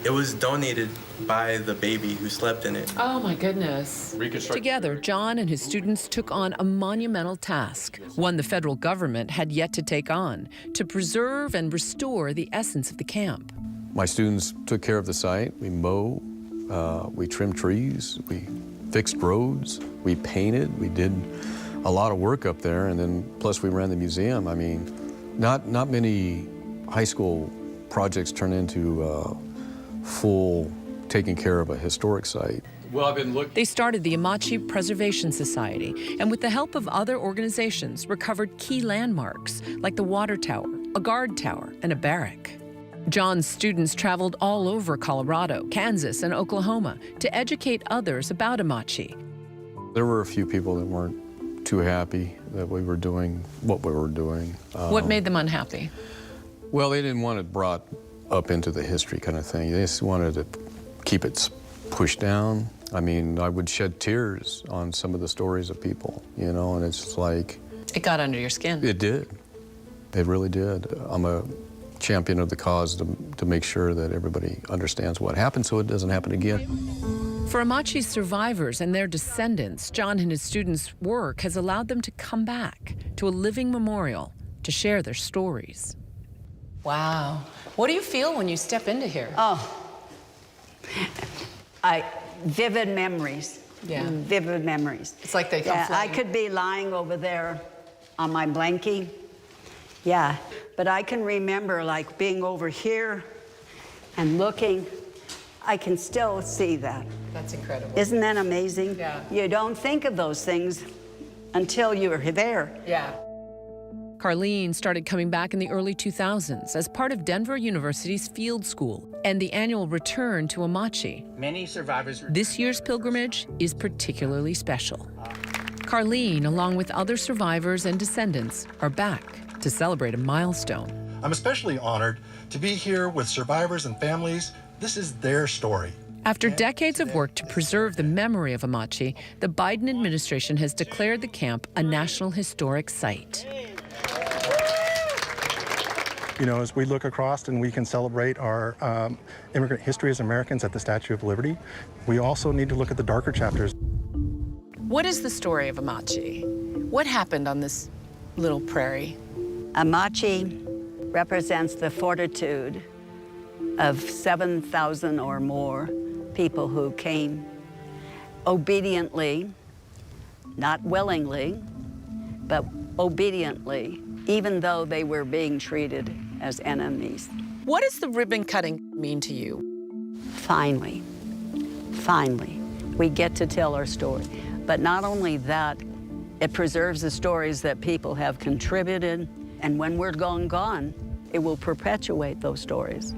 it was donated by the baby who slept in it. Oh my goodness. Together, John and his students took on a monumental task, one the federal government had yet to take on, to preserve and restore the essence of the camp. My students took care of the site. We mowed, we trimmed trees, we fixed roads, we painted, we did a lot of work up there, and then plus we ran the museum. I mean, not many high school projects turn into full taking care of a historic site. Well, I've been looking. They started the Amachi Preservation Society, and with the help of other organizations, recovered key landmarks like the water tower, a guard tower, and a barrack. John's students traveled all over Colorado, Kansas, and Oklahoma to educate others about Amachi. There were a few people that weren't too happy that we were doing what we were doing. What made them unhappy? Well, they didn't want it brought up into the history kind of thing. They just wanted to keep it pushed down. I mean, I would shed tears on some of the stories of people, you know, and it's like... It got under your skin. It did. They really did. I'm a champion of the cause to make sure that everybody understands what happened so it doesn't happen again. For Amachi's survivors and their descendants, John and his students' work has allowed them to come back to a living memorial to share their stories. Wow. What do you feel when you step into here? Oh, vivid memories. Yeah. Vivid memories. It's like they come I could be lying over there on my blankie. Yeah, but I can remember like being over here and looking. I can still see that. That's incredible. Isn't that amazing? Yeah. You don't think of those things until you're there. Yeah. Carlene started coming back in the early 2000s as part of Denver University's field school and the annual return to Amachi. Many survivors. This year's pilgrimage is particularly special. Carlene, along with other survivors and descendants, are back to celebrate a milestone. I'm especially honored to be here with survivors and families. This is their story. After decades of work to preserve the memory of Amachi, the Biden administration has declared the camp a National Historic Site. You know, as we look across and we can celebrate our immigrant history as Americans at the Statue of Liberty, we also need to look at the darker chapters. What is the story of Amachi? What happened on this little prairie? Amachi represents the fortitude of 7,000 or more people who came obediently, not willingly, but obediently, even though they were being treated as enemies. What does the ribbon cutting mean to you? Finally, we get to tell our story. But not only that, it preserves the stories that people have contributed, and when we're gone, it will perpetuate those stories.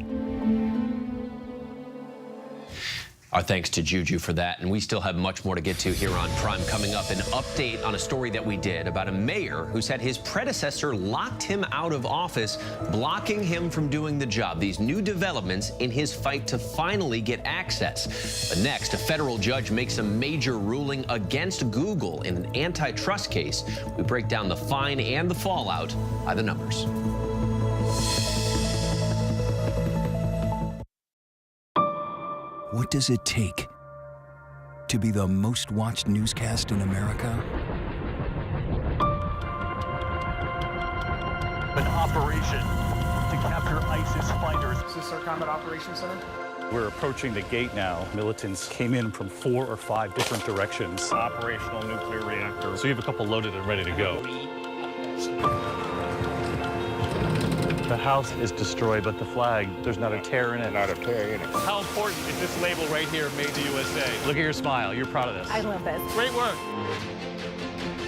Our thanks to Juju for that, and we still have much more to get to here on Prime. Coming up, an update on a story that we did about a mayor who said his predecessor locked him out of office, blocking him from doing the job. These new developments in his fight to finally get access. But next, a federal judge makes a major ruling against Google in an antitrust case. We break down the fine and the fallout by the numbers. What does it take to be the most watched newscast in America? An operation to capture ISIS fighters. Is this our Combat Operations Center? We're approaching the gate now. Militants came in from 4 or 5 different directions. Operational nuclear reactor. So you have a couple loaded and ready to go. The house is destroyed, but the flag, there's not a tear in it. Not a tear in it. How important is this label right here, Made in the USA? Look at your smile. You're proud of this. I love this. Great work.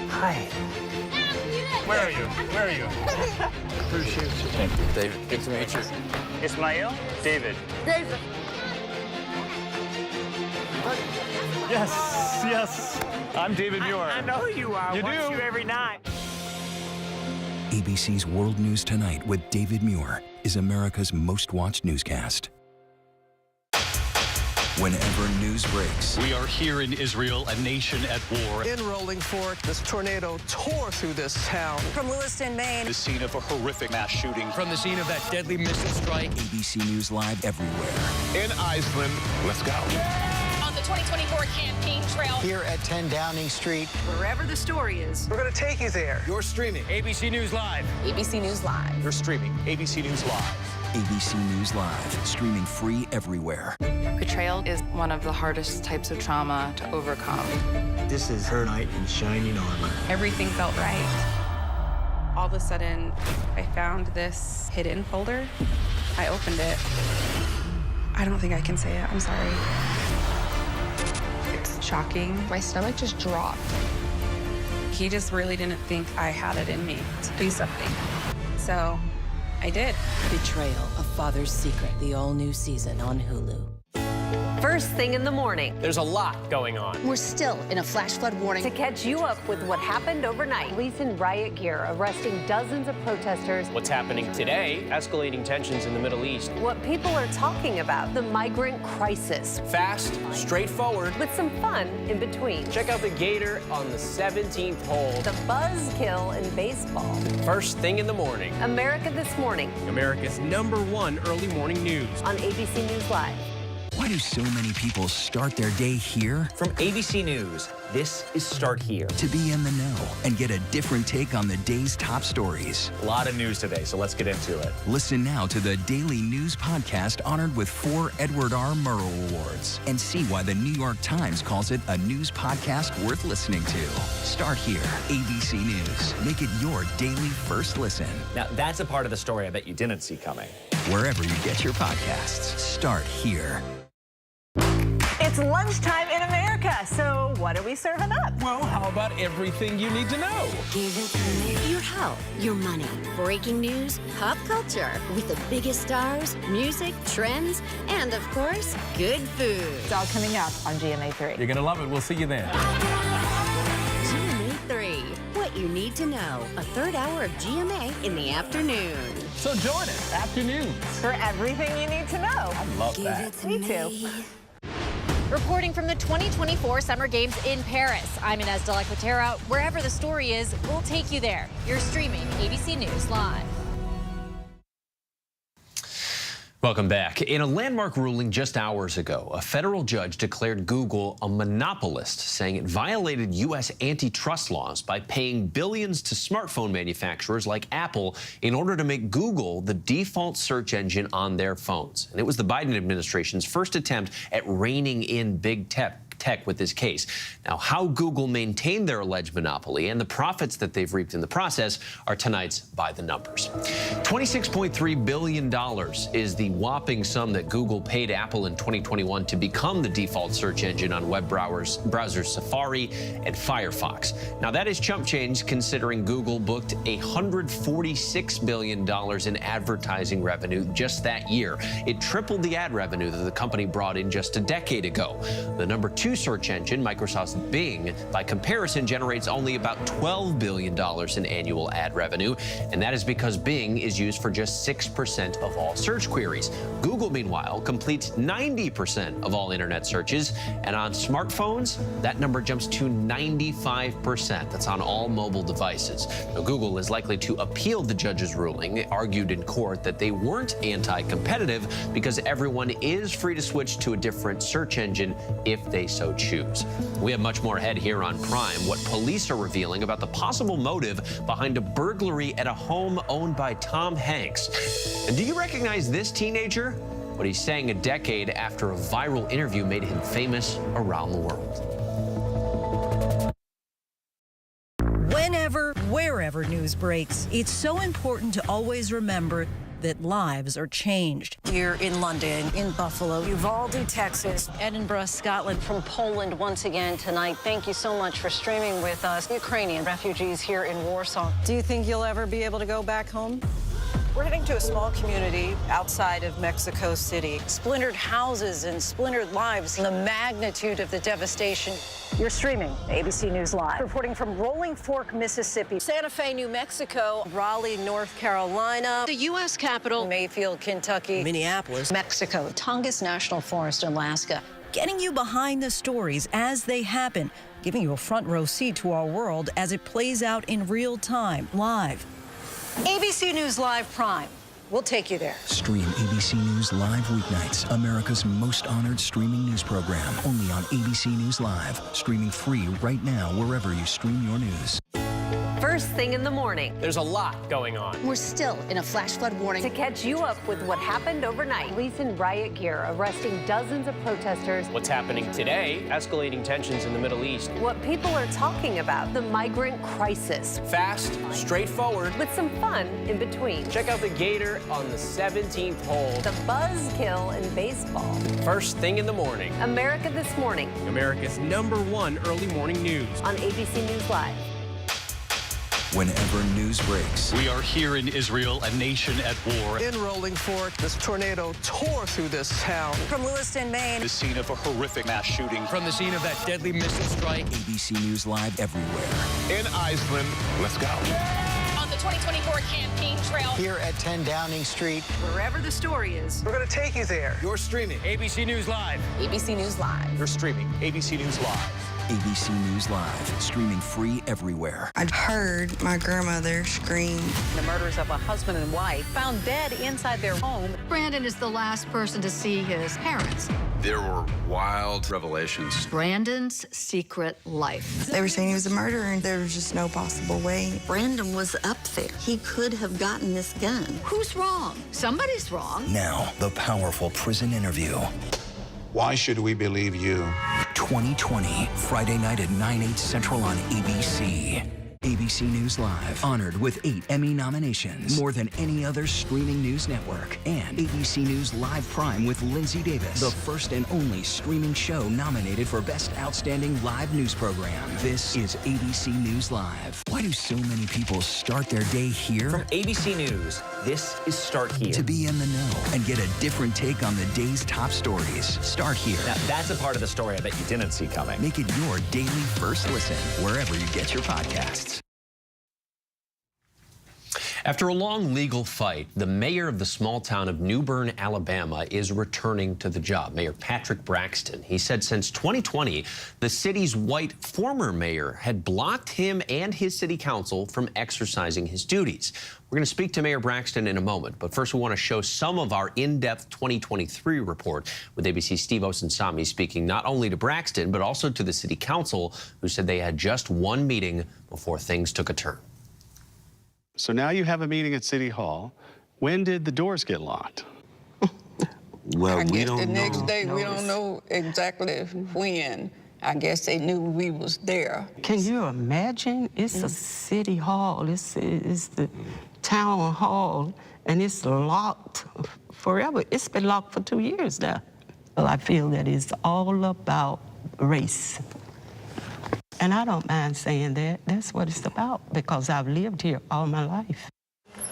Hi. Where are you? Where are you? Appreciate you. Thank you, David. Good to meet you. Ismail? David. David. Yes, yes. I'm David Muir. I know who you are. You Watch do? you every night. ABC's World News Tonight with David Muir is America's most watched newscast. Whenever news breaks, We are here in Israel, a nation at war. In Rolling Fork, this tornado tore through this town. From Lewiston, Maine. The scene of a horrific mass shooting. From the scene of that deadly missile strike. ABC News Live everywhere. In Iceland, let's go. On the 2024 campaign trail. Here at 10 Downing Street. Wherever the story is. We're going to take you there. You're streaming ABC News Live. ABC News Live. You're streaming ABC News Live. ABC News Live, streaming free everywhere. Betrayal is one of the hardest types of trauma to overcome. This is her knight in shining armor. Everything felt right. All of a sudden, I found this hidden folder. I opened it. I don't think I can say it. I'm sorry. It's shocking. My stomach just dropped. He just really didn't think I had it in me to do something. So I did. Betrayal, a Father's Secret, the all-new season on Hulu. First thing in the morning. There's a lot going on. We're still in a flash flood warning. To catch you up with what happened overnight. Police in riot gear arresting dozens of protesters. What's happening today? Escalating tensions in the Middle East. What people are talking about. The migrant crisis. Fast, straightforward. With some fun in between. Check out the Gator on the 17th hole. The buzzkill in baseball. First thing in the morning. America This Morning. America's #1 early morning news. On ABC News Live. Why do so many people start their day here? From ABC News, this is Start Here. To be in the know and get a different take on the day's top stories. A lot of news today, so let's get into it. Listen now to the Daily News Podcast honored with 4 Edward R. Murrow Awards and see why the New York Times calls it a news podcast worth listening to. Start Here, ABC News. Make it your daily first listen. Now, that's a part of the story I bet you didn't see coming. Wherever you get your podcasts, Start Here. It's lunchtime in America, so what are we serving up? Well, how about everything you need to know? Give it to me. Your health, your money, breaking news, pop culture, with the biggest stars, music, trends, and of course, good food. It's all coming up on GMA 3. You're going to love it. We'll see you then. GMA 3, what you need to know. A third hour of GMA in the afternoon. So join us, afternoons. For everything you need to know. I love that. Me too. Reporting from the 2024 Summer Games in Paris, I'm Inez de la Quatera. Wherever the story is, we'll take you there. You're streaming ABC News Live. Welcome back. In a landmark ruling just hours ago, a federal judge declared Google a monopolist, saying it violated U.S. antitrust laws by paying billions to smartphone manufacturers like Apple in order to make Google the default search engine on their phones. And it was the Biden administration's first attempt at reining in big tech with this case. Now, how Google maintained their alleged monopoly and the profits that they've reaped in the process are tonight's By the Numbers. $26.3 billion is the whopping sum that Google paid Apple in 2021 to become the default search engine on web browsers Safari and Firefox. Now, that is chump change considering Google booked $146 billion in advertising revenue just that year. It tripled the ad revenue that the company brought in just a decade ago. The number 2 search engine, Microsoft's Bing, by comparison, generates only about $12 billion in annual ad revenue, and that is because Bing is used for just 6% of all search queries. Google, meanwhile, completes 90% of all internet searches, and on smartphones, that number jumps to 95%. That's on all mobile devices. Now, Google is likely to appeal the judge's ruling. It argued in court that they weren't anti-competitive because everyone is free to switch to a different search engine if they so choose. We have much more ahead here on Prime. What police are revealing about the possible motive behind a burglary at a home owned by Tom Hanks. And do you recognize this teenager? What he's saying a decade after a viral interview made him famous around the world. Whenever, wherever news breaks, it's so important to always remember that lives are changed. Here in London, in Buffalo, Uvalde, Texas, Edinburgh, Scotland. from Poland once again tonight. Thank you so much for streaming with us. Ukrainian refugees here in Warsaw. Do you think you'll ever be able to go back home? We're heading to a small community outside of Mexico City. Splintered houses and splintered lives. The magnitude of the devastation. You're streaming ABC News Live. Reporting from Rolling Fork, Mississippi. Santa Fe, New Mexico, Raleigh, North Carolina, The U.S. Capitol. Mayfield, Kentucky, Minneapolis, Mexico. Tongass National Forest, Alaska. Getting you behind the stories as they happen, giving you a front row seat to our world as it plays out in real time, live. ABC News Live Prime. We'll take you there. Stream ABC News Live weeknights, America's most honored streaming news program, only on ABC News Live. Streaming free right now wherever you stream your news. First thing in the morning. There's a lot going on. We're still in a flash flood warning. To catch you up with what happened overnight. Police in riot gear arresting dozens of protesters. What's happening today? Escalating tensions in the Middle East. What people are talking about. The migrant crisis. Fast, straightforward. With some fun in between. Check out the Gator on the 17th hole. The buzzkill in baseball. First thing in the morning. America This Morning. America's #1 early morning news. On ABC News Live. whenever news breaks. We are here in Israel, a nation at war. In Rolling Fork, this tornado tore through this town. From Lewiston, Maine. The scene of a horrific mass shooting. From the scene of that deadly missile strike. ABC News Live everywhere. In Iceland, let's go. On the 2024 campaign trail. Here at 10 Downing Street. Wherever the story is. We're going to take you there. You're streaming ABC News Live. ABC News Live. You're streaming ABC News Live. ABC News Live, streaming free everywhere. I heard my grandmother scream. The murders of a husband and wife found dead inside their home. Brandon is the last person to see his parents. There were wild revelations. Brandon's secret life. They were saying he was a murderer and there was just no possible way. Brandon was up there. He could have gotten this gun. Who's wrong? Somebody's wrong. Now, the powerful prison interview. Why should we believe you? 2020, Friday night at 9/8 Central on ABC. ABC News Live, honored with 8 Emmy nominations, more than any other streaming news network. And ABC News Live Prime with Linsey Davis, the first and only streaming show nominated for Best Outstanding Live News Program. This is ABC News Live. Why do so many people start their day here? From ABC News, this is Start Here. To be in the know and get a different take on the day's top stories. Start here. Now, that's a part of the story I bet you didn't see coming. Make it your daily first listen, wherever you get your podcasts. After a long legal fight, the mayor of the small town of New Bern, Alabama, is returning to the job. Mayor Patrick Braxton. He said since 2020, the city's white former mayor had blocked him and his city council from exercising his duties. We're going to speak to Mayor Braxton in a moment, but first we want to show some of our in-depth 2023 report with ABC's Steve Osunsami speaking not only to Braxton, but also to the city council, who said they had just one meeting before things took a turn. So now you have a meeting at City Hall. When did the doors get locked? Well, we don't know. The next day, we don't know exactly when. I guess they knew we was there. Can you imagine? It's a city hall. It's the town hall, and it's locked forever. It's been locked for 2 years now. Well, I feel that it's all about race. And I don't mind saying that. That's what it's about, because I've lived here all my life.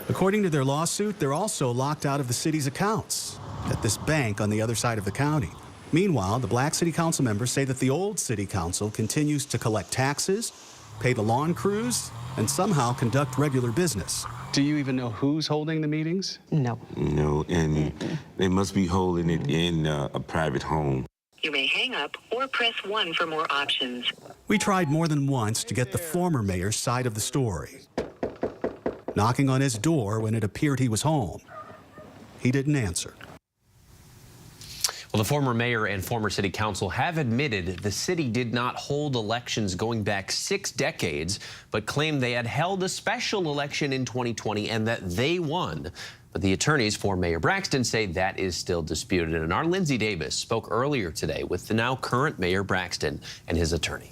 According to their lawsuit, they're also locked out of the city's accounts at this bank on the other side of the county. Meanwhile, the black city council members say that the old city council continues to collect taxes, pay the lawn crews, and somehow conduct regular business. Do you even know who's holding the meetings? No. No, and they must be holding it in a private home. You may hang up or press 1 for more options. We tried more than once to get the former mayor's side of the story. Knocking on his door when it appeared he was home. He didn't answer. Well, the former mayor and former city council have admitted the city did not hold elections going back 6 decades, but claimed they had held a special election in 2020 and that they won. But the attorneys for Mayor Braxton say that is still disputed. And our Linsey Davis spoke earlier today with the now current Mayor Braxton and his attorney.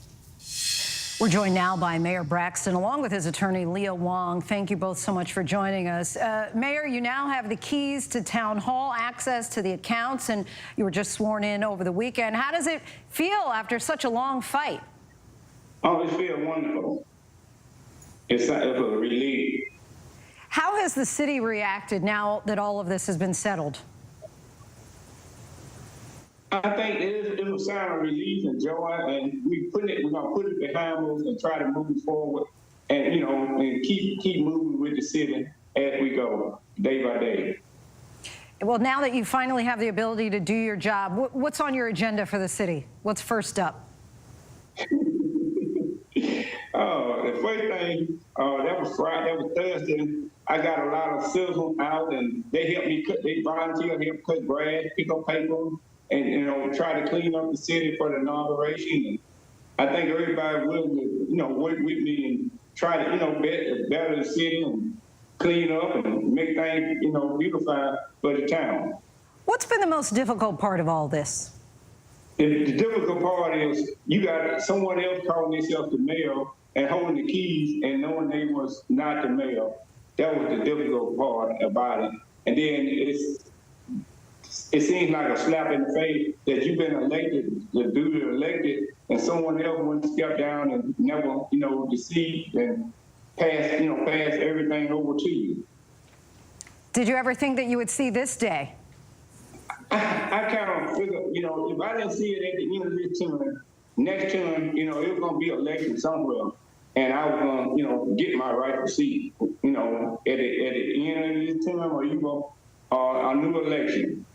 We're joined now by Mayor Braxton, along with his attorney, Leah Wong. Thank you both so much for joining us. Mayor, you now have the keys to Town Hall, access to the accounts, and you were just sworn in over the weekend. How does it feel after such a long fight? Oh, it feels wonderful. It's a relief. How has the city reacted now that all of this has been settled? I think it was a sign of relief and joy, and we're gonna put it behind us and try to move forward, and and keep moving with the city as we go, day by day. Well, now that you finally have the ability to do your job, what's on your agenda for the city? What's first up? The first thing, that was Friday, that was Thursday. I got a lot of citizens out, and they helped me they volunteered, help cut grass, pick up paper, and try to clean up the city for the inauguration. And I think everybody willing to work with me and try to better the city and clean up and make things beautify for the town. What's been the most difficult part of all this? The difficult part is you got someone else calling themselves the mayor and holding the keys and knowing they was not the mayor. That was the difficult part about it. And then it seems like a slap in the face that you've been elected, the duty elected, and someone else wouldn't step down and never, deceived and pass everything over to you. Did you ever think that you would see this day? I kind of figured, if I didn't see it at the end of this term, next term, it was going to be election somewhere, and I was going to, get my rightful seat, at the end of this term, or a new election.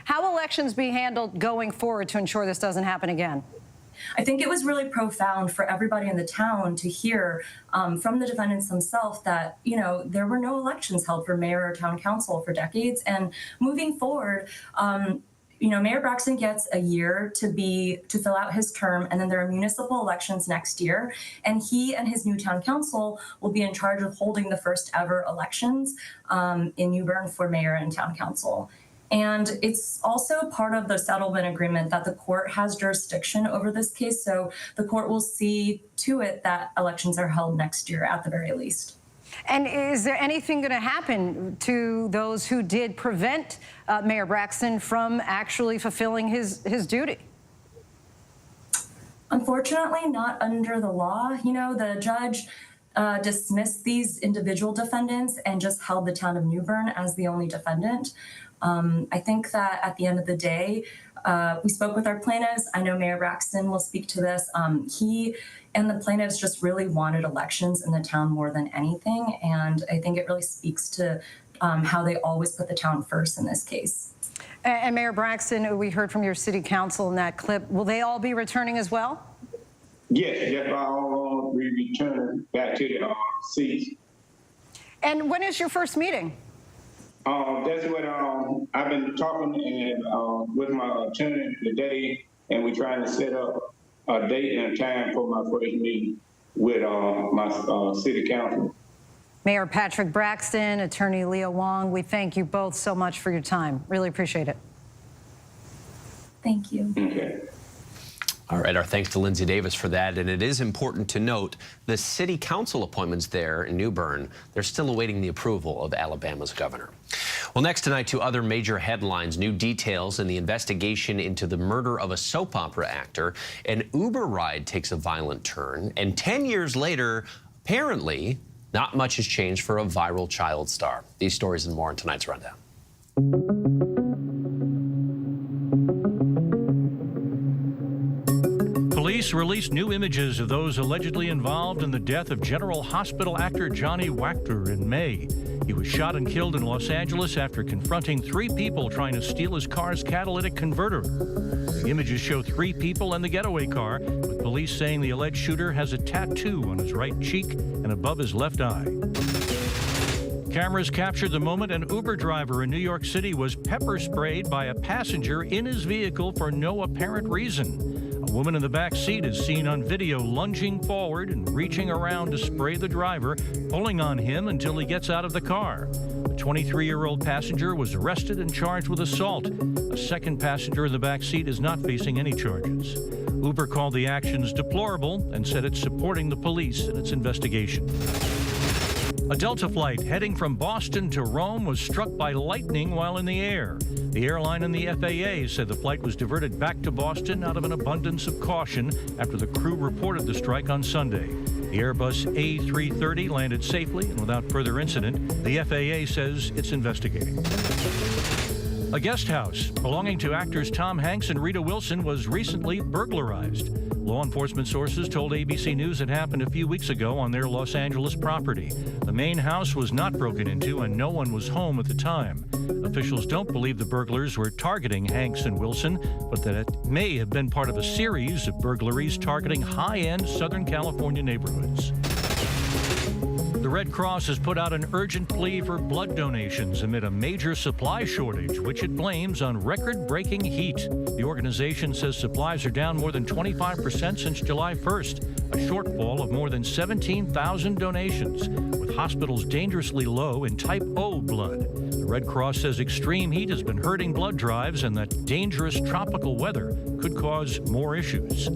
How will elections be handled going forward to ensure this doesn't happen again? I think it was really profound for everybody in the town to hear from the defendants themselves that, there were no elections held for mayor or town council for decades. And moving forward, Mayor Braxton gets a year to fill out his term, and then there are municipal elections next year. And he and his new town council will be in charge of holding the first ever elections in New Bern for mayor and town council. And it's also part of the settlement agreement that the court has jurisdiction over this case. So the court will see to it that elections are held next year at the very least. And is there anything going to happen to those who did prevent Mayor Braxton from actually fulfilling his duty? Unfortunately, not under the law. The judge dismissed these individual defendants and just held the town of New Bern as the only defendant. I think that at the end of the day, we spoke with our plaintiffs. I know Mayor Braxton will speak to this. He and the plaintiffs just really wanted elections in the town more than anything. And I think it really speaks to how they always put the town first in this case. And Mayor Braxton, we heard from your city council in that clip. Will they all be returning as well? Yes, I'll be returning back to the seats. And when is your first meeting? That's what I've been talking with my attorney today, and we're trying to set up a date and a time for my first meeting with my city council. Mayor Patrick Braxton, Attorney Leah Wong, we thank you both so much for your time. Really appreciate it. Thank you. Okay. All right, our thanks to Linsey Davis for that. And it is important to note the city council appointments there in New Bern, they're still awaiting the approval of Alabama's governor. Well, next tonight, two other major headlines, new details in the investigation into the murder of a soap opera actor. An Uber ride takes a violent turn, and 10 years later, apparently, not much has changed for a viral child star. These stories and more in tonight's Rundown. Police released new images of those allegedly involved in the death of General Hospital actor Johnny Wachter in May. He was shot and killed in Los Angeles after confronting 3 people trying to steal his car's catalytic converter. The images show 3 people in the getaway car, with police saying the alleged shooter has a tattoo on his right cheek and above his left eye. Cameras captured the moment an Uber driver in New York City was pepper sprayed by a passenger in his vehicle for no apparent reason. A woman in the back seat is seen on video lunging forward and reaching around to spray the driver, pulling on him until he gets out of the car. The 23-year-old passenger was arrested and charged with assault. A second passenger in the back seat is not facing any charges. Uber called the actions deplorable and said it's supporting the police in its investigation. A Delta flight heading from Boston to Rome was struck by lightning while in the air. The airline and the FAA said the flight was diverted back to Boston out of an abundance of caution after the crew reported the strike on Sunday. The Airbus A330 landed safely and without further incident. The FAA says it's investigating. A guest house belonging to actors Tom Hanks and Rita Wilson was recently burglarized. Law enforcement sources told ABC News it happened a few weeks ago on their Los Angeles property. The main house was not broken into and no one was home at the time. Officials don't believe the burglars were targeting Hanks and Wilson, but that it may have been part of a series of burglaries targeting high-end Southern California neighborhoods. The Red Cross has put out an urgent plea for blood donations amid a major supply shortage, which it blames on record-breaking heat. The organization says supplies are down more than 25% since July 1st, a shortfall of more than 17,000 donations, with hospitals dangerously low in Type O blood. The Red Cross says extreme heat has been hurting blood drives and that dangerous tropical weather could cause more issues.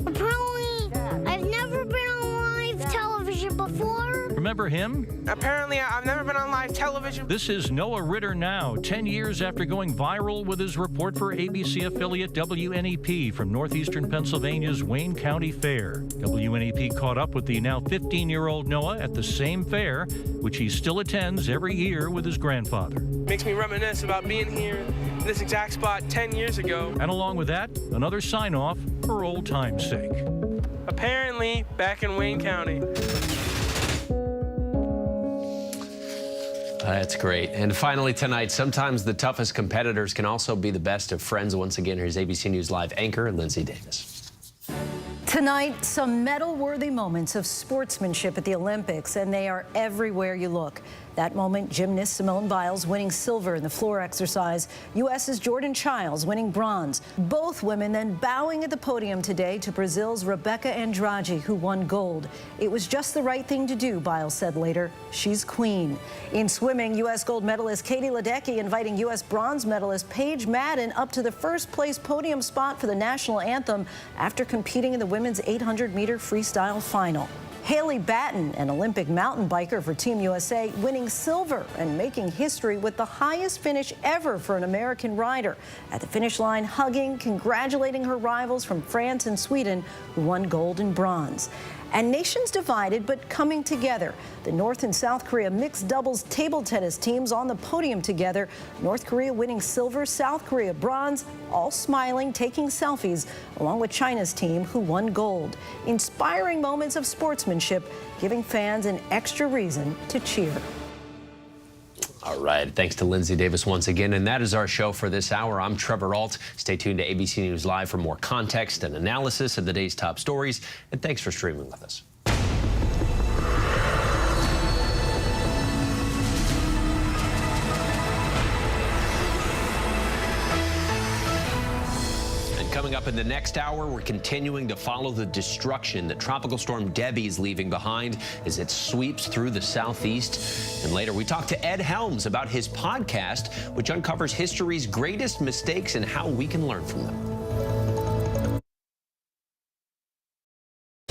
Apparently, I've never been on live television before. Remember remember him? Apparently, I've never been on live television. This is Noah Ritter now, 10 years after going viral with his report for ABC affiliate WNEP from northeastern Pennsylvania's Wayne County Fair. WNEP caught up with the now 15-year-old Noah at the same fair, which he still attends every year with his grandfather. Makes me reminisce about being here in this exact spot 10 years ago. And along with that, another sign-off for old time's sake. Apparently, back in Wayne County. That's great. And finally tonight, sometimes the toughest competitors can also be the best of friends. Once again, here's ABC News Live anchor Linsey Davis. Tonight, some medal-worthy moments of sportsmanship at the Olympics, and they are everywhere you look. That moment, gymnast Simone Biles winning silver in the floor exercise. U.S.'s Jordan Childs winning bronze. Both women then bowing at the podium today to Brazil's Rebecca Andrade, who won gold. It was just the right thing to do, Biles said later. She's queen. In swimming, U.S. gold medalist Katie Ledecky inviting U.S. bronze medalist Paige Madden up to the first-place podium spot for the national anthem after competing in the women's 800-meter freestyle final. Haley Batten, an Olympic mountain biker for Team USA, winning silver and making history with the highest finish ever for an American rider. At the finish line, hugging, congratulating her rivals from France and Sweden, who won gold and bronze. And nations divided but coming together. The North and South Korea mixed doubles table tennis teams on the podium together. North Korea winning silver, South Korea bronze, all smiling, taking selfies, along with China's team, who won gold. Inspiring moments of sportsmanship, giving fans an extra reason to cheer. All right. Thanks to Linsey Davis once again. And that is our show for this hour. I'm Trevor Ault. Stay tuned to ABC News Live for more context and analysis of the day's top stories. And thanks for streaming with us. Coming up in the next hour, we're continuing to follow the destruction that Tropical Storm Debby is leaving behind as it sweeps through the southeast. And later, we talk to Ed Helms about his podcast, which uncovers history's greatest mistakes and how we can learn from them.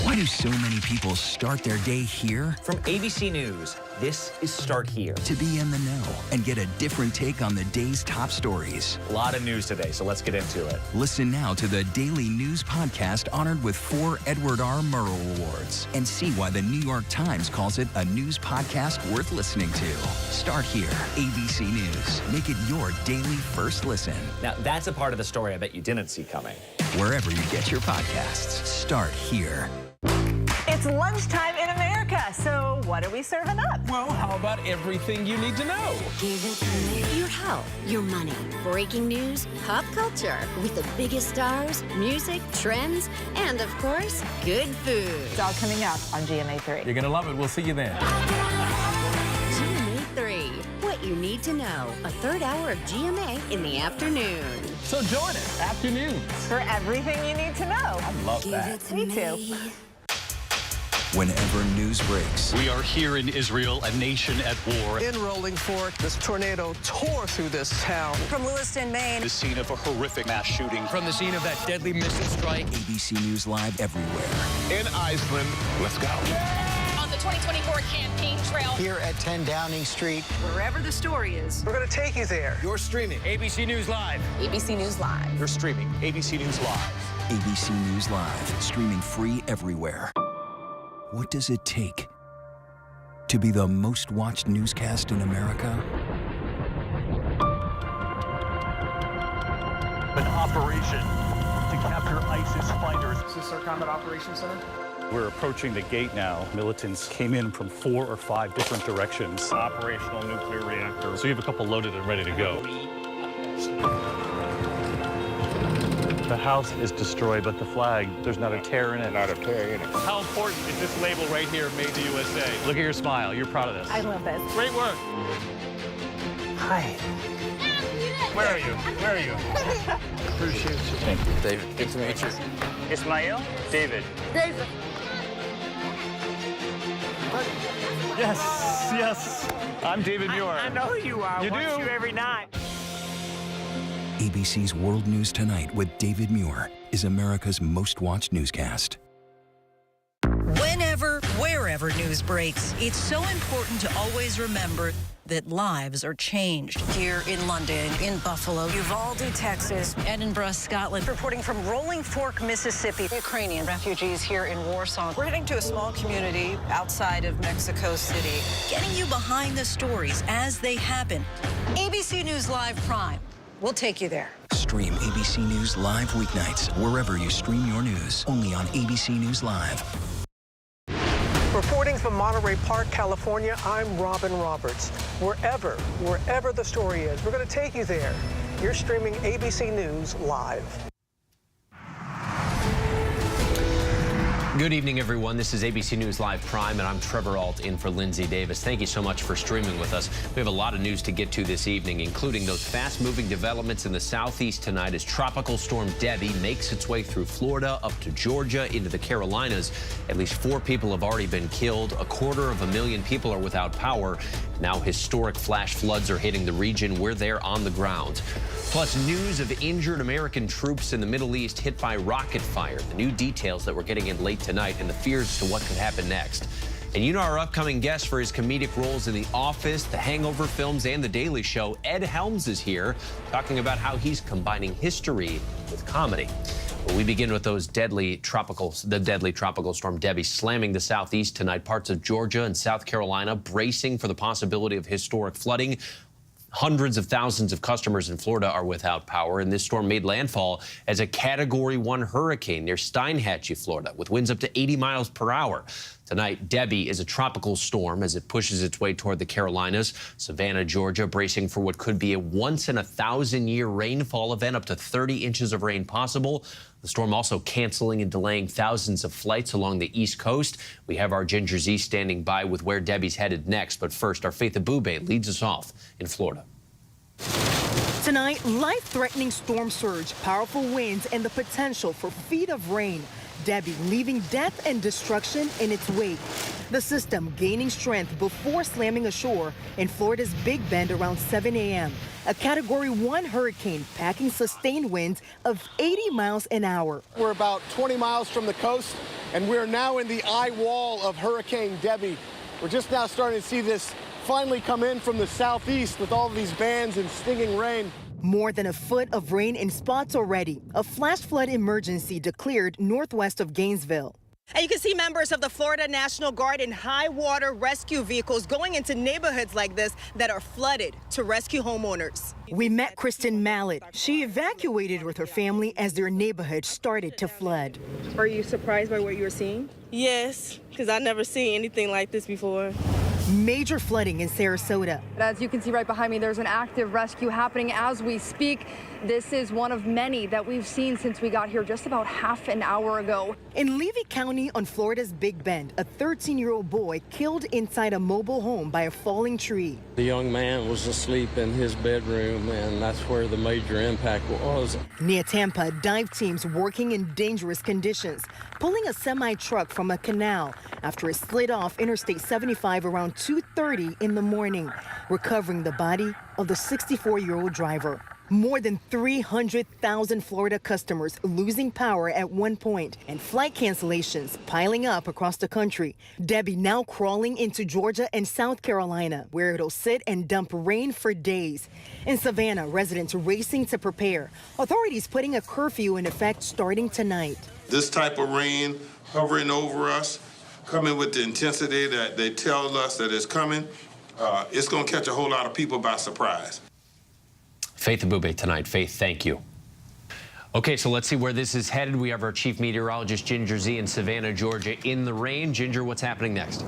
Why do so many people start their day here? From ABC News, this is Start Here. To be in the know and get a different take on the day's top stories. A lot of news today, so let's get into it. Listen now to the Daily News Podcast honored with 4 Edward R. Murrow Awards and see why the New York Times calls it a news podcast worth listening to. Start Here, ABC News. Make it your daily first listen. Now, that's a part of the story I bet you didn't see coming. Wherever you get your podcasts, Start Here. It's lunchtime in America, so what are we serving up? Well, how about everything you need to know? Your health, your money, breaking news, pop culture, with the biggest stars, music, trends, and of course, good food. It's all coming up on GMA3. You're going to love it. We'll see you then. GMA3, what you need to know. A third hour of GMA in the afternoon. So join us, afternoons. For everything you need to know. I love that. Me too. Whenever news breaks. We are here in Israel, a nation at war. In Rolling Fork, this tornado tore through this town. From Lewiston, Maine. The scene of a horrific mass shooting. From the scene of that deadly missile strike. ABC News Live everywhere. In Iceland, let's go. On the 2024 campaign trail. Here at 10 Downing Street. Wherever the story is. We're going to take you there. You're streaming ABC News Live. ABC News Live. You're streaming ABC News Live. ABC News Live, streaming free everywhere. What does it take to be the most watched newscast in America? An operation to capture ISIS fighters. Is this our Combat Operations Center? We're approaching the gate now. Militants came in from 4 or 5 different directions. Operational nuclear reactor. So you have a couple loaded and ready to go. The house is destroyed, but the flag, there's not a tear in it. Not a tear in it. How important is this label right here, Made in the USA? Look at your smile. You're proud of this. I love this. Great work. Hi. Where are you? Where are you? Appreciate you. Thank you, David. Good to meet you. Ismail? David. David. Yes, yes. I'm David Muir. I know who you are. You I watch do? you every night. ABC's World News Tonight with David Muir is America's most watched newscast. Whenever, wherever news breaks, it's so important to always remember that lives are changed. Here in London, in Buffalo, Uvalde, Texas, Edinburgh, Scotland. Reporting from Rolling Fork, Mississippi. Ukrainian refugees here in Warsaw. We're heading to a small community outside of Mexico City. Getting you behind the stories as they happen. ABC News Live Prime. We'll take you there. Stream ABC News Live weeknights wherever you stream your news. Only on ABC News Live. Reporting from Monterey Park, California, I'm Robin Roberts. Wherever the story is, we're going to take you there. You're streaming ABC News Live. Good evening, everyone. This is ABC News Live Prime, and I'm Trevor Alt in for Linsey Davis. Thank you so much for streaming with us. We have a lot of news to get to this evening, including those fast-moving developments in the southeast tonight as Tropical Storm Debby makes its way through Florida, up to Georgia, into the Carolinas. At least 4 people have already been killed. 250,000 people are without power. Now historic flash floods are hitting the region. We're there on the ground. Plus, news of injured American troops in the Middle East hit by rocket fire. The new details that we're getting in late tonight and the fears as to what could happen next. And you know our upcoming guest for his comedic roles in The Office, The Hangover films, and The Daily Show. Ed Helms is here talking about how he's combining history with comedy. We begin with those deadly tropical storm Debby slamming the southeast tonight. Parts of Georgia and South Carolina bracing for the possibility of historic flooding. Hundreds of thousands of customers in Florida are without power, and this storm made landfall as a Category 1 hurricane near Steinhatchee, Florida, with winds up to 80 miles per hour. Tonight, Debby is a tropical storm as it pushes its way toward the Carolinas. Savannah, Georgia, bracing for what could be a once-in-a-thousand-year rainfall event, up to 30 inches of rain possible. The storm also canceling and delaying thousands of flights along the East Coast. We have our Ginger Z standing by with where Debby's headed next. But first, our Faith Abube leads us off in Florida. Tonight, life-threatening storm surge, powerful winds, and the potential for feet of rain. Debby leaving death and destruction in its wake. The system gaining strength before slamming ashore in Florida's Big Bend around 7 a.m. A Category 1 hurricane packing sustained winds of 80 miles an hour. We're about 20 miles from the coast, and we're now in the eye wall of Hurricane Debby. We're just now starting to see this finally come in from the southeast with all of these bands and stinging rain. More than a foot of rain in spots already. A flash flood emergency declared northwest of Gainesville. And you can see members of the Florida National Guard in high water rescue vehicles going into neighborhoods like this that are flooded to rescue homeowners. We met Kristen Mallett. She evacuated with her family as their neighborhood started to flood. Are you surprised by what you were seeing? Yes, because I've never seen anything like this before. Major flooding in Sarasota. As you can see right behind me, there's an active rescue happening as we speak. This is one of many that we've seen since we got here just about half an hour ago. In Levy County on Florida's Big Bend, a 13-year-old boy killed inside a mobile home by a falling tree. The young man was asleep in his bedroom, and that's where the major impact was. Near Tampa, dive teams working in dangerous conditions, pulling a semi-truck from a canal after it slid off Interstate 75 around 2:30 in the morning, recovering the body of the 64-year-old driver. More than 300,000 Florida customers losing power at one point, and flight cancellations piling up across the country. Debby now crawling into Georgia and South Carolina, where it'll sit and dump rain for days. In Savannah, residents racing to prepare. Authorities putting a curfew in effect starting tonight. This type of rain hovering over us, coming with the intensity that they tell us that it's coming, it's going to catch a whole lot of people by surprise. Faith Abube tonight. Faith, thank you. Okay, so let's see where this is headed. We have our chief meteorologist, Ginger Z, in Savannah, Georgia, in the rain. Ginger, what's happening next?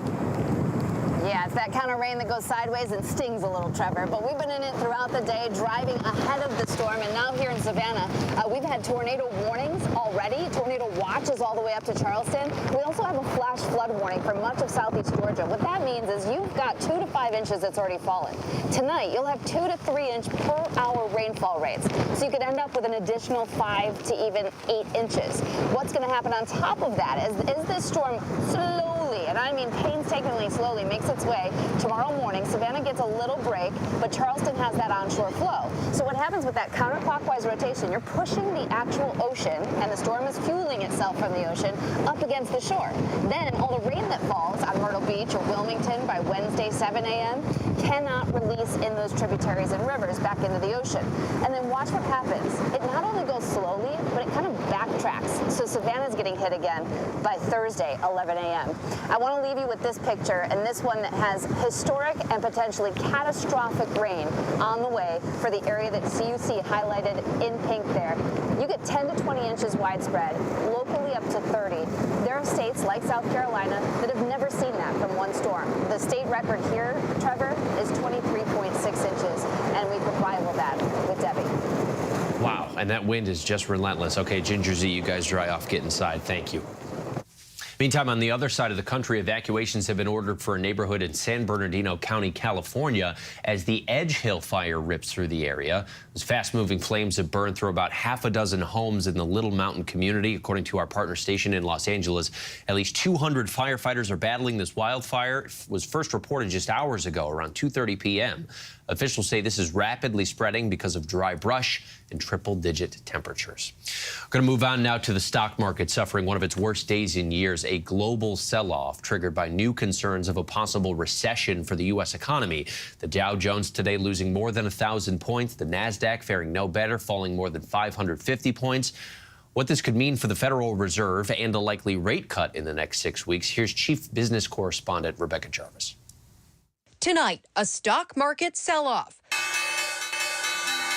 Yeah, it's that kind of rain that goes sideways and stings a little, Trevor. But we've been in it throughout the day, driving ahead of the storm. And now here in Savannah, we've had tornado warnings already. Tornado watch is all the way up to Charleston. We also have a flash flood warning for much of southeast Georgia. What that means is you've got 2 to 5 inches that's already fallen. Tonight, you'll have 2 to 3 inch per hour rainfall rates. So you could end up with an additional 5 to even 8 inches. What's going to happen on top of that is this storm slowly, and and I mean painstakingly slowly, makes its way. Tomorrow morning, Savannah gets a little break, but Charleston has that onshore flow. So what happens with that counterclockwise rotation, you're pushing the actual ocean, and the storm is fueling itself from the ocean up against the shore. Then all the rain that falls on Myrtle Beach or Wilmington by Wednesday, 7 a.m., cannot release in those tributaries and rivers back into the ocean. And then watch what happens. It not only goes slowly, but it kind of backtracks. So Savannah's getting hit again by Thursday, 11 a.m. I want to leave you with this picture, and this one that has historic and potentially catastrophic rain on the way for the area that you see highlighted in pink there. You get 10 to 20 inches widespread, locally up to 30. There are states like South Carolina that have never seen that from one storm. The state record here, Trevor, is 23.6 inches, and we could rival that with Debby. Wow, and that wind is just relentless. Okay, Ginger Z, you guys dry off, get inside. Thank you. Meantime, on the other side of the country, evacuations have been ordered for a neighborhood in San Bernardino County, California, as the Edge Hill fire rips through the area. Those fast-moving flames have burned through about half a dozen homes in the Little Mountain community. According to our partner station in Los Angeles, at least 200 firefighters are battling this wildfire. It was first reported just hours ago, around 2:30 p.m. Officials say this is rapidly spreading because of dry brush and triple-digit temperatures. We're going to move on now to the stock market, suffering one of its worst days in years, a global sell-off triggered by new concerns of a possible recession for the U.S. economy. The Dow Jones today losing more than 1,000 points. The Nasdaq faring no better, falling more than 550 points. What this could mean for the Federal Reserve and a likely rate cut in the next 6 weeks. Here's Chief Business Correspondent Rebecca Jarvis. Tonight, a stock market sell-off.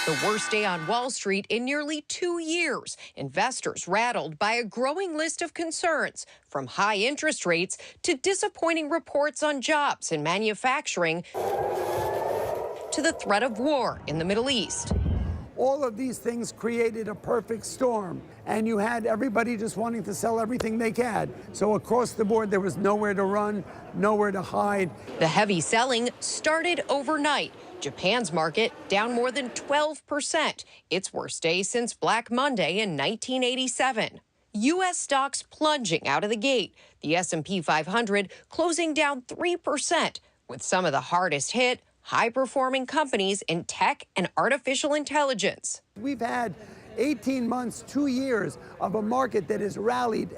The worst day on Wall Street in nearly 2 years. Investors rattled by a growing list of concerns, from high interest rates to disappointing reports on jobs and manufacturing to the threat of war in the Middle East. All of these things created a perfect storm, and you had everybody just wanting to sell everything they had. So across the board, there was nowhere to run, nowhere to hide. The heavy selling started overnight. Japan's market down more than 12%, its worst day since Black Monday in 1987. U.S. stocks plunging out of the gate. The S&P 500 closing down 3%, with some of the hardest hit high-performing companies in tech and artificial intelligence. We've had 18 months, 2 years of a market that has rallied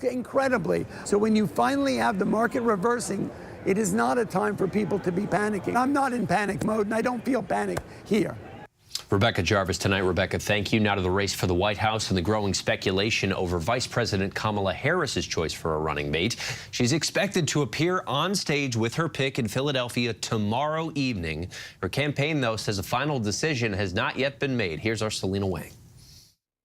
incredibly. So when you finally have the market reversing, it is not a time for people to be panicking. I'm not in panic mode, and I don't feel panic here. Rebecca Jarvis tonight. Rebecca, thank you. Now to the race for the White House and the growing speculation over Vice President Kamala Harris's choice for a running mate. She's expected to appear on stage with her pick in Philadelphia tomorrow evening. Her campaign, though, says a final decision has not yet been made. Here's our Selena Wang.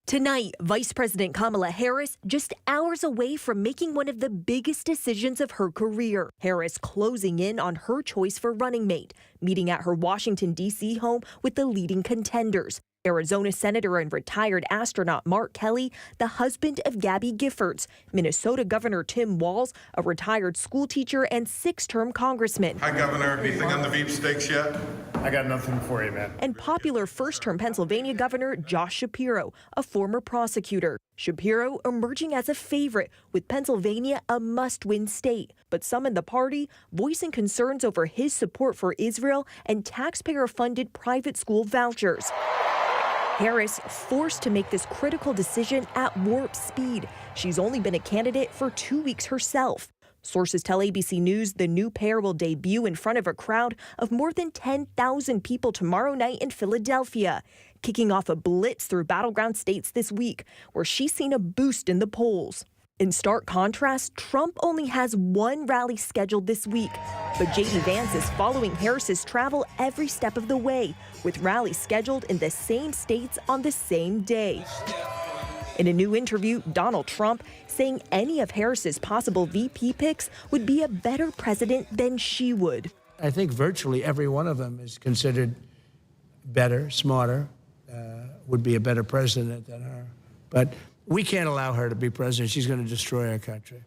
Tonight, Vice President Kamala Harris just hours away from making one of the biggest decisions of her career. Harris closing in on her choice for running mate, meeting at her Washington, D.C. home with the leading contenders. Arizona Senator and retired astronaut Mark Kelly, the husband of Gabby Giffords, Minnesota Governor Tim Walz, a retired school teacher and 6-term congressman. Hi, Governor. Anything on the beef steaks yet? I got nothing for you, man. And popular first-term Pennsylvania Governor Josh Shapiro, a former prosecutor. Shapiro emerging as a favorite, with Pennsylvania a must-win state. But some in the party voicing concerns over his support for Israel and taxpayer-funded private school vouchers. Harris forced to make this critical decision at warp speed. She's only been a candidate for 2 weeks herself. Sources tell ABC News the new pair will debut in front of a crowd of more than 10,000 people tomorrow night in Philadelphia, kicking off a blitz through battleground states this week, where she's seen a boost in the polls. In stark contrast, Trump only has one rally scheduled this week, but J.D. Vance is following Harris's travel every step of the way, with rallies scheduled in the same states on the same day. In a new interview, Donald Trump saying any of Harris's possible VP picks would be a better president than she would. I think virtually every one of them is considered better, smarter, would be a better president than her. But we can't allow her to be president. She's going to destroy our country.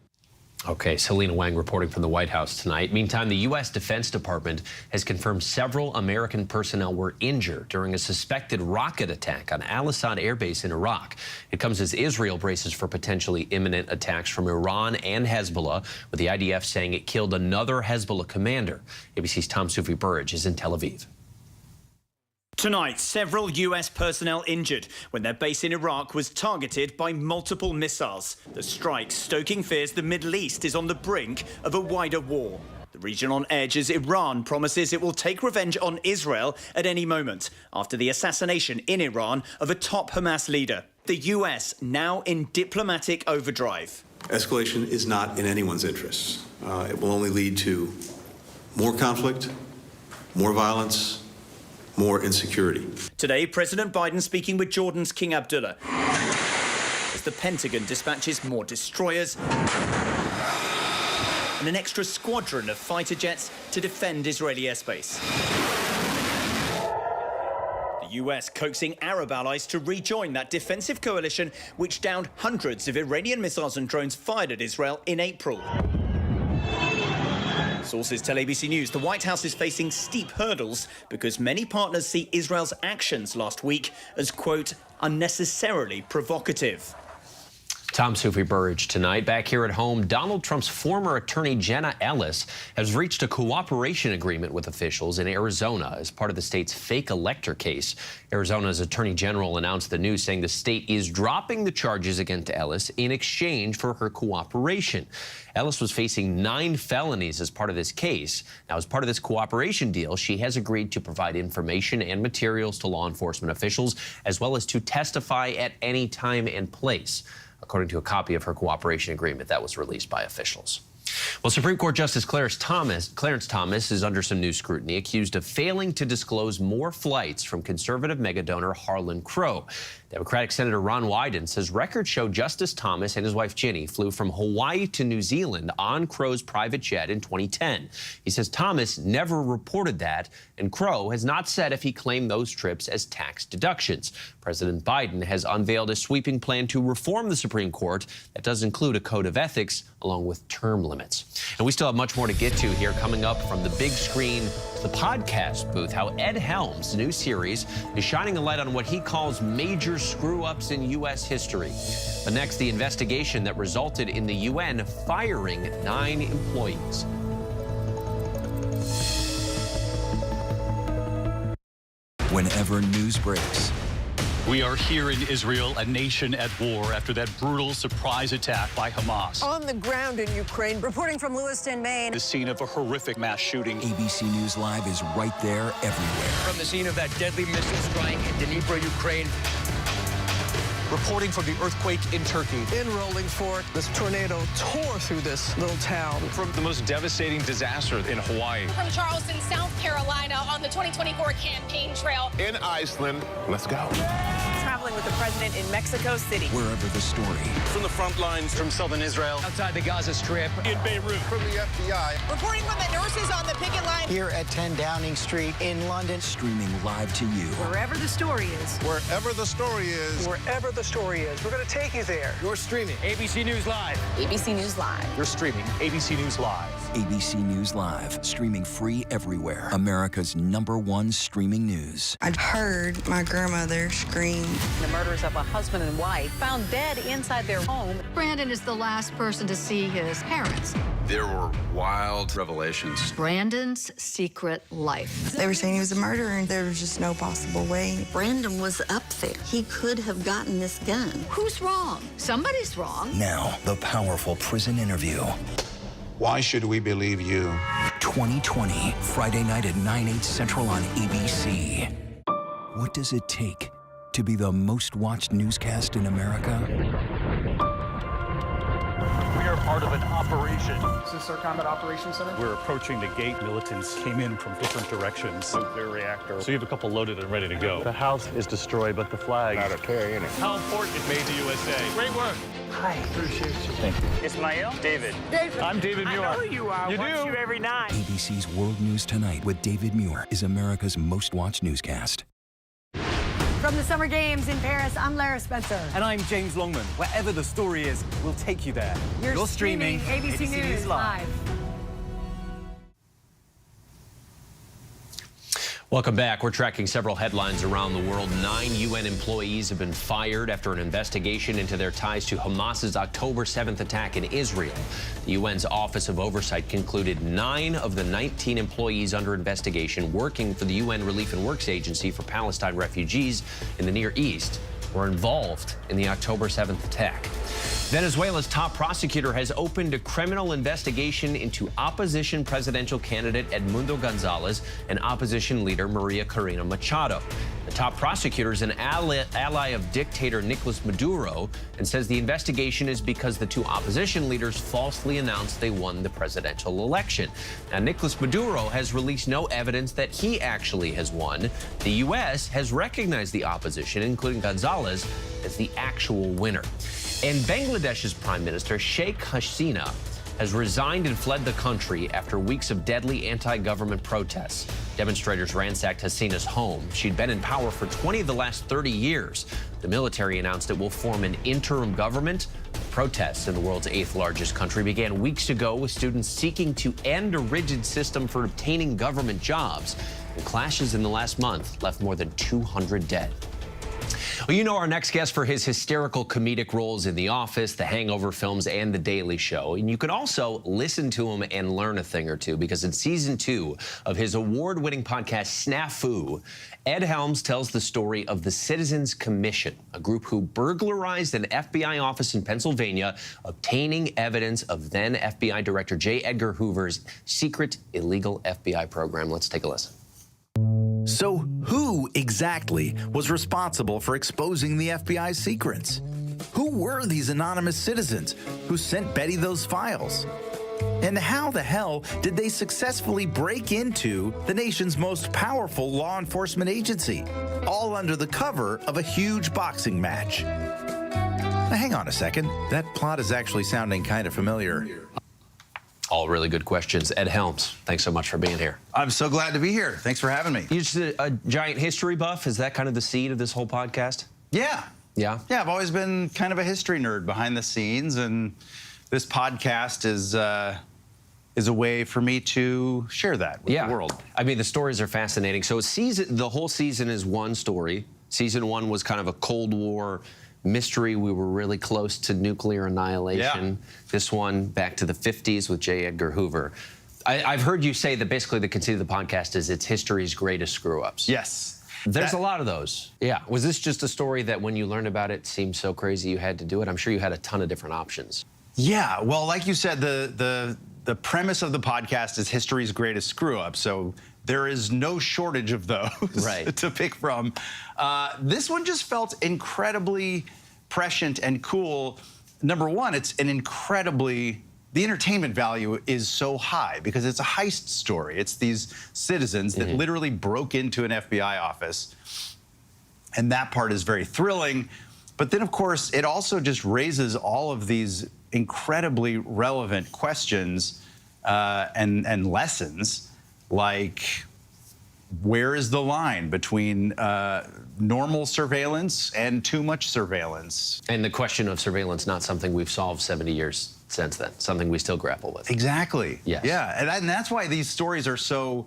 Okay, Selena Wang reporting from the White House tonight. Meantime, the U.S. Defense Department has confirmed several American personnel were injured during a suspected rocket attack on Al-Assad Air Base in Iraq. It comes as Israel braces for potentially imminent attacks from Iran and Hezbollah, with the IDF saying it killed another Hezbollah commander. ABC's Tom Sufi Burridge is in Tel Aviv. Tonight, several U.S. personnel injured when their base in Iraq was targeted by multiple missiles. The strike stoking fears the Middle East is on the brink of a wider war. The region on edge as Iran promises it will take revenge on Israel at any moment after the assassination in Iran of a top Hamas leader. The U.S. now in diplomatic overdrive. Escalation is not in anyone's interests. It will only lead to more conflict, more violence, more insecurity. Today, President Biden speaking with Jordan's King Abdullah as the Pentagon dispatches more destroyers and an extra squadron of fighter jets to defend Israeli airspace. The US coaxing Arab allies to rejoin that defensive coalition which downed hundreds of Iranian missiles and drones fired at Israel in April. Sources tell ABC News the White House is facing steep hurdles because many partners see Israel's actions last week as, quote, unnecessarily provocative. Tom Sufi Burridge tonight. Back here at home, Donald Trump's former attorney Jenna Ellis has reached a cooperation agreement with officials in Arizona as part of the state's fake elector case. Arizona's attorney general announced the news, saying the state is dropping the charges against Ellis in exchange for her cooperation. Ellis was facing 9 felonies as part of this case. Now, as part of this cooperation deal, she has agreed to provide information and materials to law enforcement officials, as well as to testify at any time and place, according to a copy of her cooperation agreement that was released by officials. Well, Supreme Court Justice Clarence Thomas is under some new scrutiny, accused of failing to disclose more flights from conservative megadonor Harlan Crow. Democratic Senator Ron Wyden says records show Justice Thomas and his wife Ginny flew from Hawaii to New Zealand on Crow's private jet in 2010. He says Thomas never reported that, and Crow has not said if he claimed those trips as tax deductions. President Biden has unveiled a sweeping plan to reform the Supreme Court that does include a code of ethics along with term limits. And we still have much more to get to here, coming up from the big screen to the podcast booth, how Ed Helms' new series is shining a light on what he calls major screw-ups in U.S. history. But next, the investigation that resulted in the UN firing 9 employees. Whenever news breaks, we are here in Israel, a nation at war after that brutal surprise attack by Hamas. On the ground in Ukraine, reporting from Lewiston, Maine. The scene of a horrific mass shooting. ABC News Live is right there everywhere. From the scene of that deadly missile strike in Dnipro, Ukraine. Reporting from the earthquake in Turkey. In Rolling Fork, this tornado tore through this little town. From the most devastating disaster in Hawaii. From Charleston, South Carolina, on the 2024 campaign trail. In Iceland, let's go. Traveling with the president in Mexico City. Wherever the story. From the front lines, from southern Israel. Outside the Gaza Strip. In Beirut. From the FBI. Reporting from the nurses on the picket line. Here at 10 Downing Street in London. Streaming live to you. Wherever the story is. Wherever the story is. Wherever the story is. We're going to take you there. You're streaming ABC News Live. ABC News Live. You're streaming ABC News Live. ABC News Live, streaming free everywhere. America's #1 streaming news. I heard my grandmother scream. The murders of a husband and wife found dead inside their home. Brandon is the last person to see his parents. There were wild revelations. Brandon's secret life. They were saying he was a murderer and there was just no possible way. Brandon was up there. He could have gotten this gun. Who's wrong? Somebody's wrong. Now, the powerful prison interview. Why should we believe you? 2020, Friday night at 9/8 Central on ABC. What does it take to be the most watched newscast in America? We are part of an operation. Is this our combat operations center? We're approaching the gate. Militants came in from different directions. Nuclear reactor. So you have a couple loaded and ready to go. The house is destroyed, but the flag. Not a tear in it. How important it made the USA. Great work. Hi, appreciate you. Thank you. Ismail? David. I'm David Muir. I know you are. You Watch do? you every night. ABC's World News Tonight with David Muir is America's most watched newscast. From the Summer Games in Paris, I'm Lara Spencer. And I'm James Longman. Wherever the story is, we'll take you there. You're streaming ABC News Live. Welcome back. We're tracking several headlines around the world. 9 UN employees have been fired after an investigation into their ties to Hamas's October 7th attack in Israel. The UN's Office of Oversight concluded 9 of the 19 employees under investigation working for the UN Relief and Works Agency for Palestine refugees in the Near East were involved in the October 7th attack. Venezuela's top prosecutor has opened a criminal investigation into opposition presidential candidate Edmundo Gonzalez and opposition leader Maria Corina Machado. The top prosecutor is an ally of dictator Nicolas Maduro and says the investigation is because the two opposition leaders falsely announced they won the presidential election. Now, Nicolas Maduro has released no evidence that he actually has won. The U.S. has recognized the opposition, including Gonzalez, as the actual winner. And Bangladesh's Prime Minister Sheikh Hasina has resigned and fled the country after weeks of deadly anti-government protests. Demonstrators ransacked Hasina's home. She'd been in power for 20 of the last 30 years. The military announced it will form an interim government. Protests in the world's 8th largest country began weeks ago with students seeking to end a rigid system for obtaining government jobs. And clashes in the last month left more than 200 dead. Well, you know our next guest for his hysterical comedic roles in The Office, The Hangover films, and The Daily Show. And you can also listen to him and learn a thing or two, because in season 2 of his award-winning podcast, Snafu, Ed Helms tells the story of the Citizens Commission, a group who burglarized an FBI office in Pennsylvania, obtaining evidence of then FBI Director J. Edgar Hoover's secret illegal FBI program. Let's take a listen. So who exactly was responsible for exposing the FBI's secrets? Who were these anonymous citizens who sent Betty those files? And how the hell did they successfully break into the nation's most powerful law enforcement agency, all under the cover of a huge boxing match? Now, hang on a second. That plot is actually sounding kind of familiar. All really good questions. Ed Helms, thanks so much for being here. I'm so glad to be here. Thanks for having me. You're just a giant history buff? Is that kind of the seed of this whole podcast? Yeah. Yeah? Yeah, I've always been kind of a history nerd behind the scenes, and this podcast is a way for me to share that with the world. I mean, the stories are fascinating. So the whole season is one story. Season 1 was kind of a Cold War mystery. We were really close to nuclear annihilation. Yeah. This one, back to the 50s with J. Edgar Hoover. I've heard you say that basically the conceit of the podcast is it's history's greatest screw-ups. Yes. There's a lot of those. Yeah. Was this just a story that when you learned about it seemed so crazy you had to do it? I'm sure you had a ton of different options. Yeah. Well, like you said, the premise of the podcast is history's greatest screw-up. So there is no shortage of those to pick from. This one just felt incredibly prescient and cool. Number one, it's an incredibly, the entertainment value is so high because it's a heist story. It's these citizens that literally broke into an FBI office. And that part is very thrilling. But then, of course, it also just raises all of these incredibly relevant questions and lessons, like where is the line between normal surveillance and too much surveillance? And the question of surveillance, not something we've solved 70 years since then, something we still grapple with. Exactly. Yes. Yeah, and that's why these stories are so,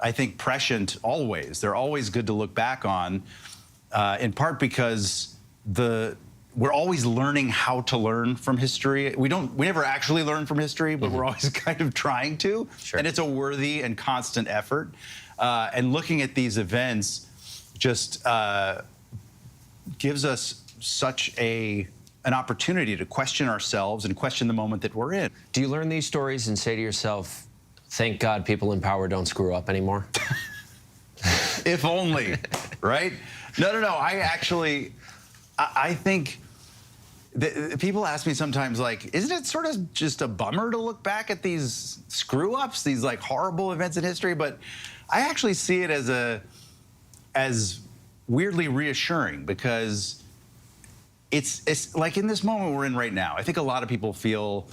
I think, prescient always. They're always good to look back on, in part because we're always learning how to learn from history. We never actually learn from history, but we're always kind of trying to. Sure. And it's a worthy and constant effort. And looking at these events just gives us such an opportunity to question ourselves and question the moment that we're in. Do you learn these stories and say to yourself, thank God people in power don't screw up anymore? If only, right? No. I think people ask me sometimes, like, isn't it sort of just a bummer to look back at these screw-ups, these like horrible events in history? But I actually see it as weirdly reassuring, because it's like in this moment we're in right now, I think a lot of people feel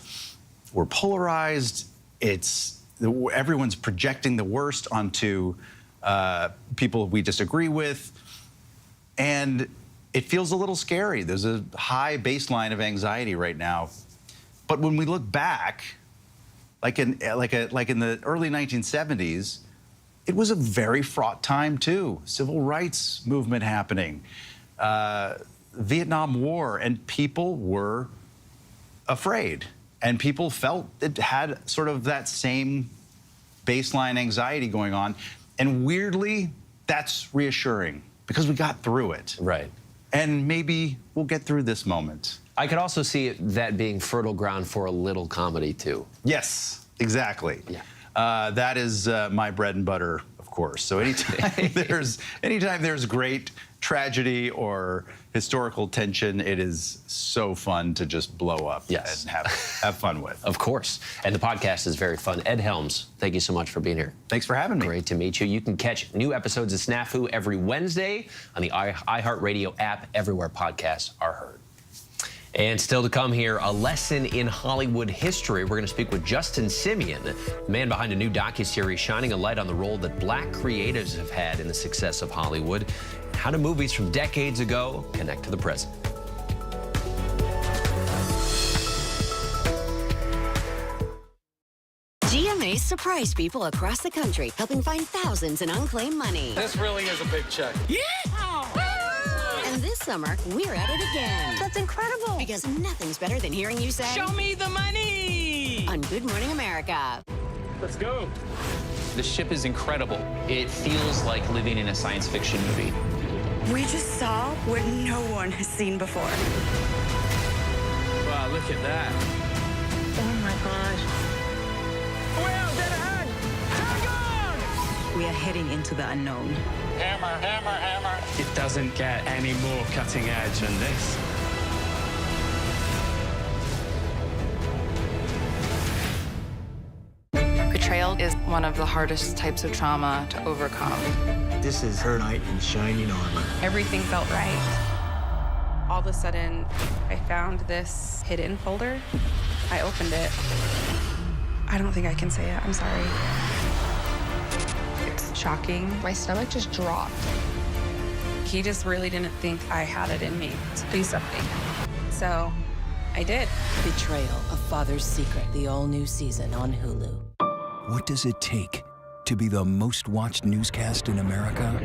we're polarized. Everyone's projecting the worst onto people we disagree with. And it feels a little scary. There's a high baseline of anxiety right now. But when we look back, like in the early 1970s, it was a very fraught time too. Civil rights movement happening, Vietnam War, and people were afraid. And people felt it had sort of that same baseline anxiety going on. And weirdly, that's reassuring because we got through it. Right. And maybe we'll get through this moment. I could also see that being fertile ground for a little comedy, too. Yes, exactly. Yeah. That is my bread and butter, of course. So anytime there's great tragedy or historical tension, it is so fun to just blow up and have fun with. Of course. And the podcast is very fun. Ed Helms, thank you so much for being here. Thanks for having me. Great to meet you. You can catch new episodes of Snafu every Wednesday on the iHeartRadio app, everywhere podcasts are heard. And still to come here, a lesson in Hollywood history. We're going to speak with Justin Simeon, the man behind a new docuseries shining a light on the role that black creatives have had in the success of Hollywood. How do movies from decades ago connect to the present? GMA surprised people across the country, helping find thousands in unclaimed money. This really is a big check. Yeah! And this summer, we're at it again. That's incredible. Because nothing's better than hearing you say, "Show me the money!" on Good Morning America. Let's go. The ship is incredible. It feels like living in a science fiction movie. We just saw what no one has seen before. Wow, look at that. Oh my gosh. Well, dead ahead! Tag on! We are heading into the unknown. Hammer, hammer, hammer. It doesn't get any more cutting edge than this. Betrayal is one of the hardest types of trauma to overcome. This is her knight in shining armor. Everything felt right. All of a sudden, I found this hidden folder. I opened it. I don't think I can say it. I'm sorry. It's shocking. My stomach just dropped. He just really didn't think I had it in me to do something. So I did. Betrayal, A Father's Secret, the all-new season on Hulu. What does it take to be the most watched newscast in America?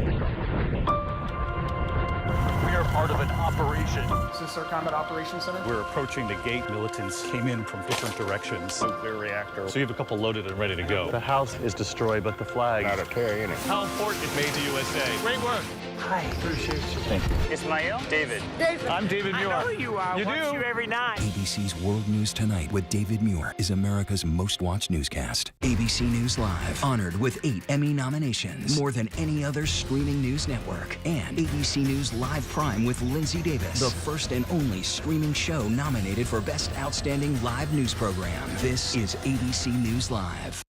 We are part of an operation. Is this our combat operations center? We're approaching the gate. Militants came in from different directions. Nuclear reactor. So you have a couple loaded and ready to go. The house is destroyed, but the flag... Not a carry in it. How important is made to USA? Great work. Hi. Appreciate you. Thank you. Ismail? David. David. I'm David Muir. I know who you are. You Watch do? you every night. ABC's World News Tonight with David Muir is America's most watched newscast. ABC News Live, honored with 8 Emmy nominations, more than any other streaming news network. And ABC News Live Prime with Linsey Davis, the first and only streaming show nominated for Best Outstanding Live News Program. This is ABC News Live.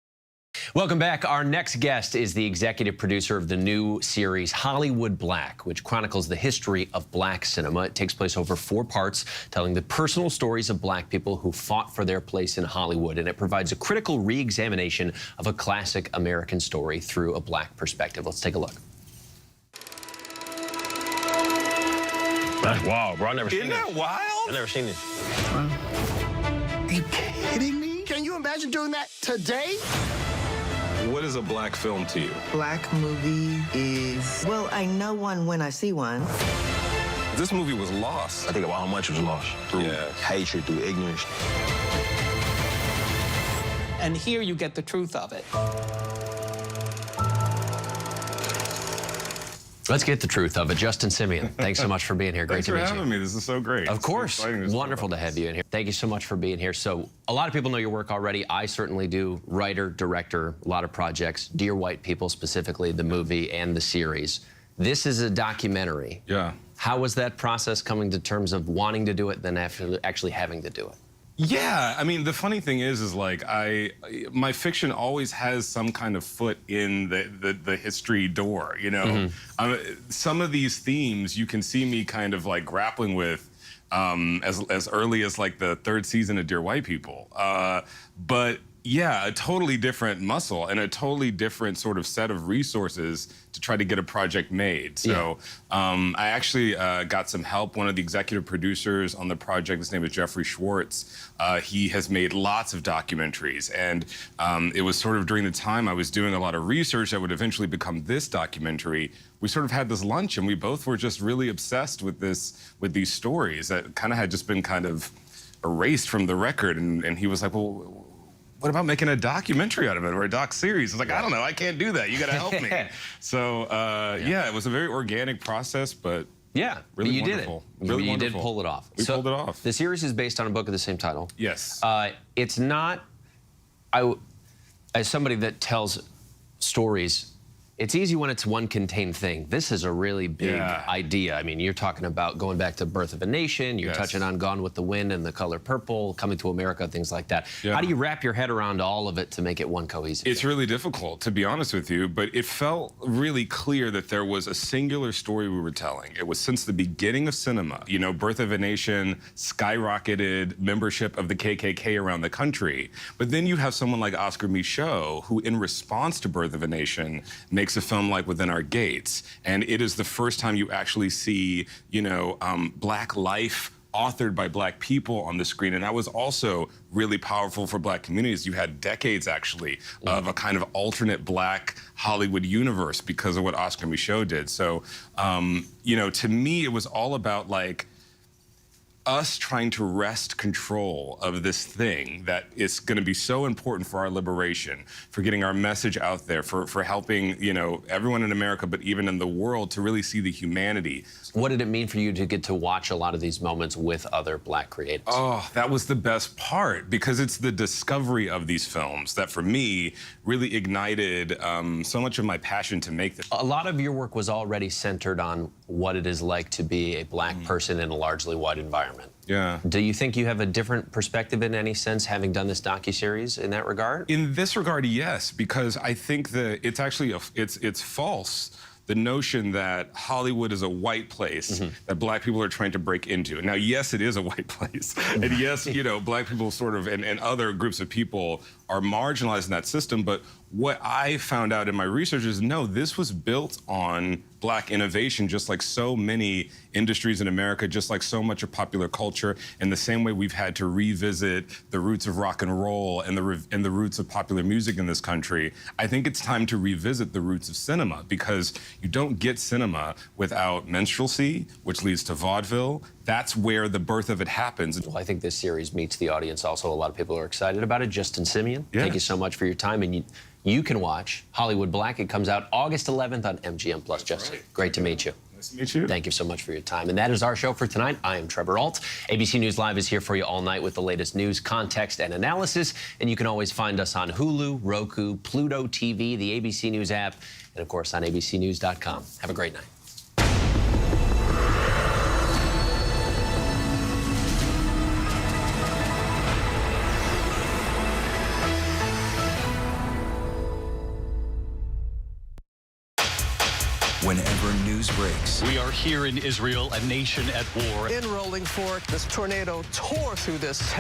Welcome back. Our next guest is the executive producer of the new series Hollywood Black, which chronicles the history of black cinema. It takes place over 4 parts, telling the personal stories of black people who fought for their place in Hollywood, and it provides a critical re-examination of a classic American story through a black perspective. Let's take a look. That's wild, bro. I've never seen this. Isn't that wild? I've never seen this. Are you kidding me? Can you imagine doing that today? What is a black film to you? Black movie is, well, I know one when I see one. This movie was lost. I think about how much was lost through hatred, through ignorance. And here you get the truth of it. Let's get the truth of it. Justin Simeon, thanks so much for being here. Great to meet you. Thanks for having me. This is so great. Of course. Wonderful to have you in here. Thank you so much for being here. So a lot of people know your work already. I certainly do. Writer, director, a lot of projects. Dear White People, specifically the movie and the series. This is a documentary. Yeah. How was that process coming to terms of wanting to do it than actually having to do it? Yeah, I mean, the funny thing is like my fiction always has some kind of foot in the history door, you know? Some of these themes you can see me kind of like grappling with as early as like the 3rd season of Dear White People. But Yeah, a totally different muscle and a totally different sort of set of resources to try to get a project made. So I actually got some help. One of the executive producers on the project, his name is Jeffrey Schwartz. He has made lots of documentaries. And it was sort of during the time I was doing a lot of research that would eventually become this documentary. We sort of had this lunch and we both were just really obsessed with these stories that kind of had just been kind of erased from the record. And he was like, well, what about making a documentary out of it or a doc series? I was like, I don't know, I can't do that. You got to help me. So yeah, it was a very organic process, but yeah, really you wonderful. Did it. Really you wonderful. did pull it off. We pulled it off. The series is based on a book of the same title. Yes. It's not. As somebody that tells stories, it's easy when it's one contained thing. This is a really big idea. I mean, you're talking about going back to Birth of a Nation, you're touching on Gone with the Wind and The Color Purple, Coming to America, things like that. How do you wrap your head around all of it to make it one cohesive? It's really difficult, to be honest with you, but it felt really clear that there was a singular story we were telling. It was since the beginning of cinema. You know, Birth of a Nation skyrocketed membership of the KKK around the country. But then you have someone like Oscar Micheaux, who in response to Birth of a Nation makes a film like Within Our Gates. And it is the first time you actually see, you know, Black life authored by Black people on the screen. And that was also really powerful for Black communities. You had decades, actually, of a kind of alternate Black Hollywood universe because of what Oscar Micheaux did. So, you know, to me, it was all about, like, us trying to wrest control of this thing that is going to be so important for our liberation, for getting our message out there, for helping, you know, everyone in America, but even in the world, to really see the humanity. What did it mean for you to get to watch a lot of these moments with other Black creators? Oh, that was the best part, because it's the discovery of these films that, for me, really ignited so much of my passion to make this. A lot of your work was already centered on what it is like to be a Black person in a largely white environment. Yeah. Do you think you have a different perspective in any sense, having done this docuseries in that regard? In this regard, yes, because I think that it's actually, it's false, the notion that Hollywood is a white place that Black people are trying to break into. Now, yes, it is a white place. And yes, you know, Black people sort of, and other groups of people are marginalized in that system. But what I found out in my research is, no, this was built on Black innovation, just like so many industries in America, just like so much of popular culture. In the same way we've had to revisit the roots of rock and roll and the roots of popular music in this country, I think it's time to revisit the roots of cinema, because you don't get cinema without minstrelsy, which leads to vaudeville. That's where the birth of it happens. Well, I think this series meets the audience also. A lot of people are excited about it. Justin Simeon, thank you so much for your time. And you can watch Hollywood Black. It comes out August 11th on MGM+. Justin, great to meet you. Nice to meet you. Thank you so much for your time. And that is our show for tonight. I am Trevor Ault. ABC News Live is here for you all night with the latest news, context, and analysis. And you can always find us on Hulu, Roku, Pluto TV, the ABC News app, and of course on abcnews.com. Have a great night. Whenever news breaks, we are here in Israel, a nation at war. In rolling forward, this tornado tore through this town.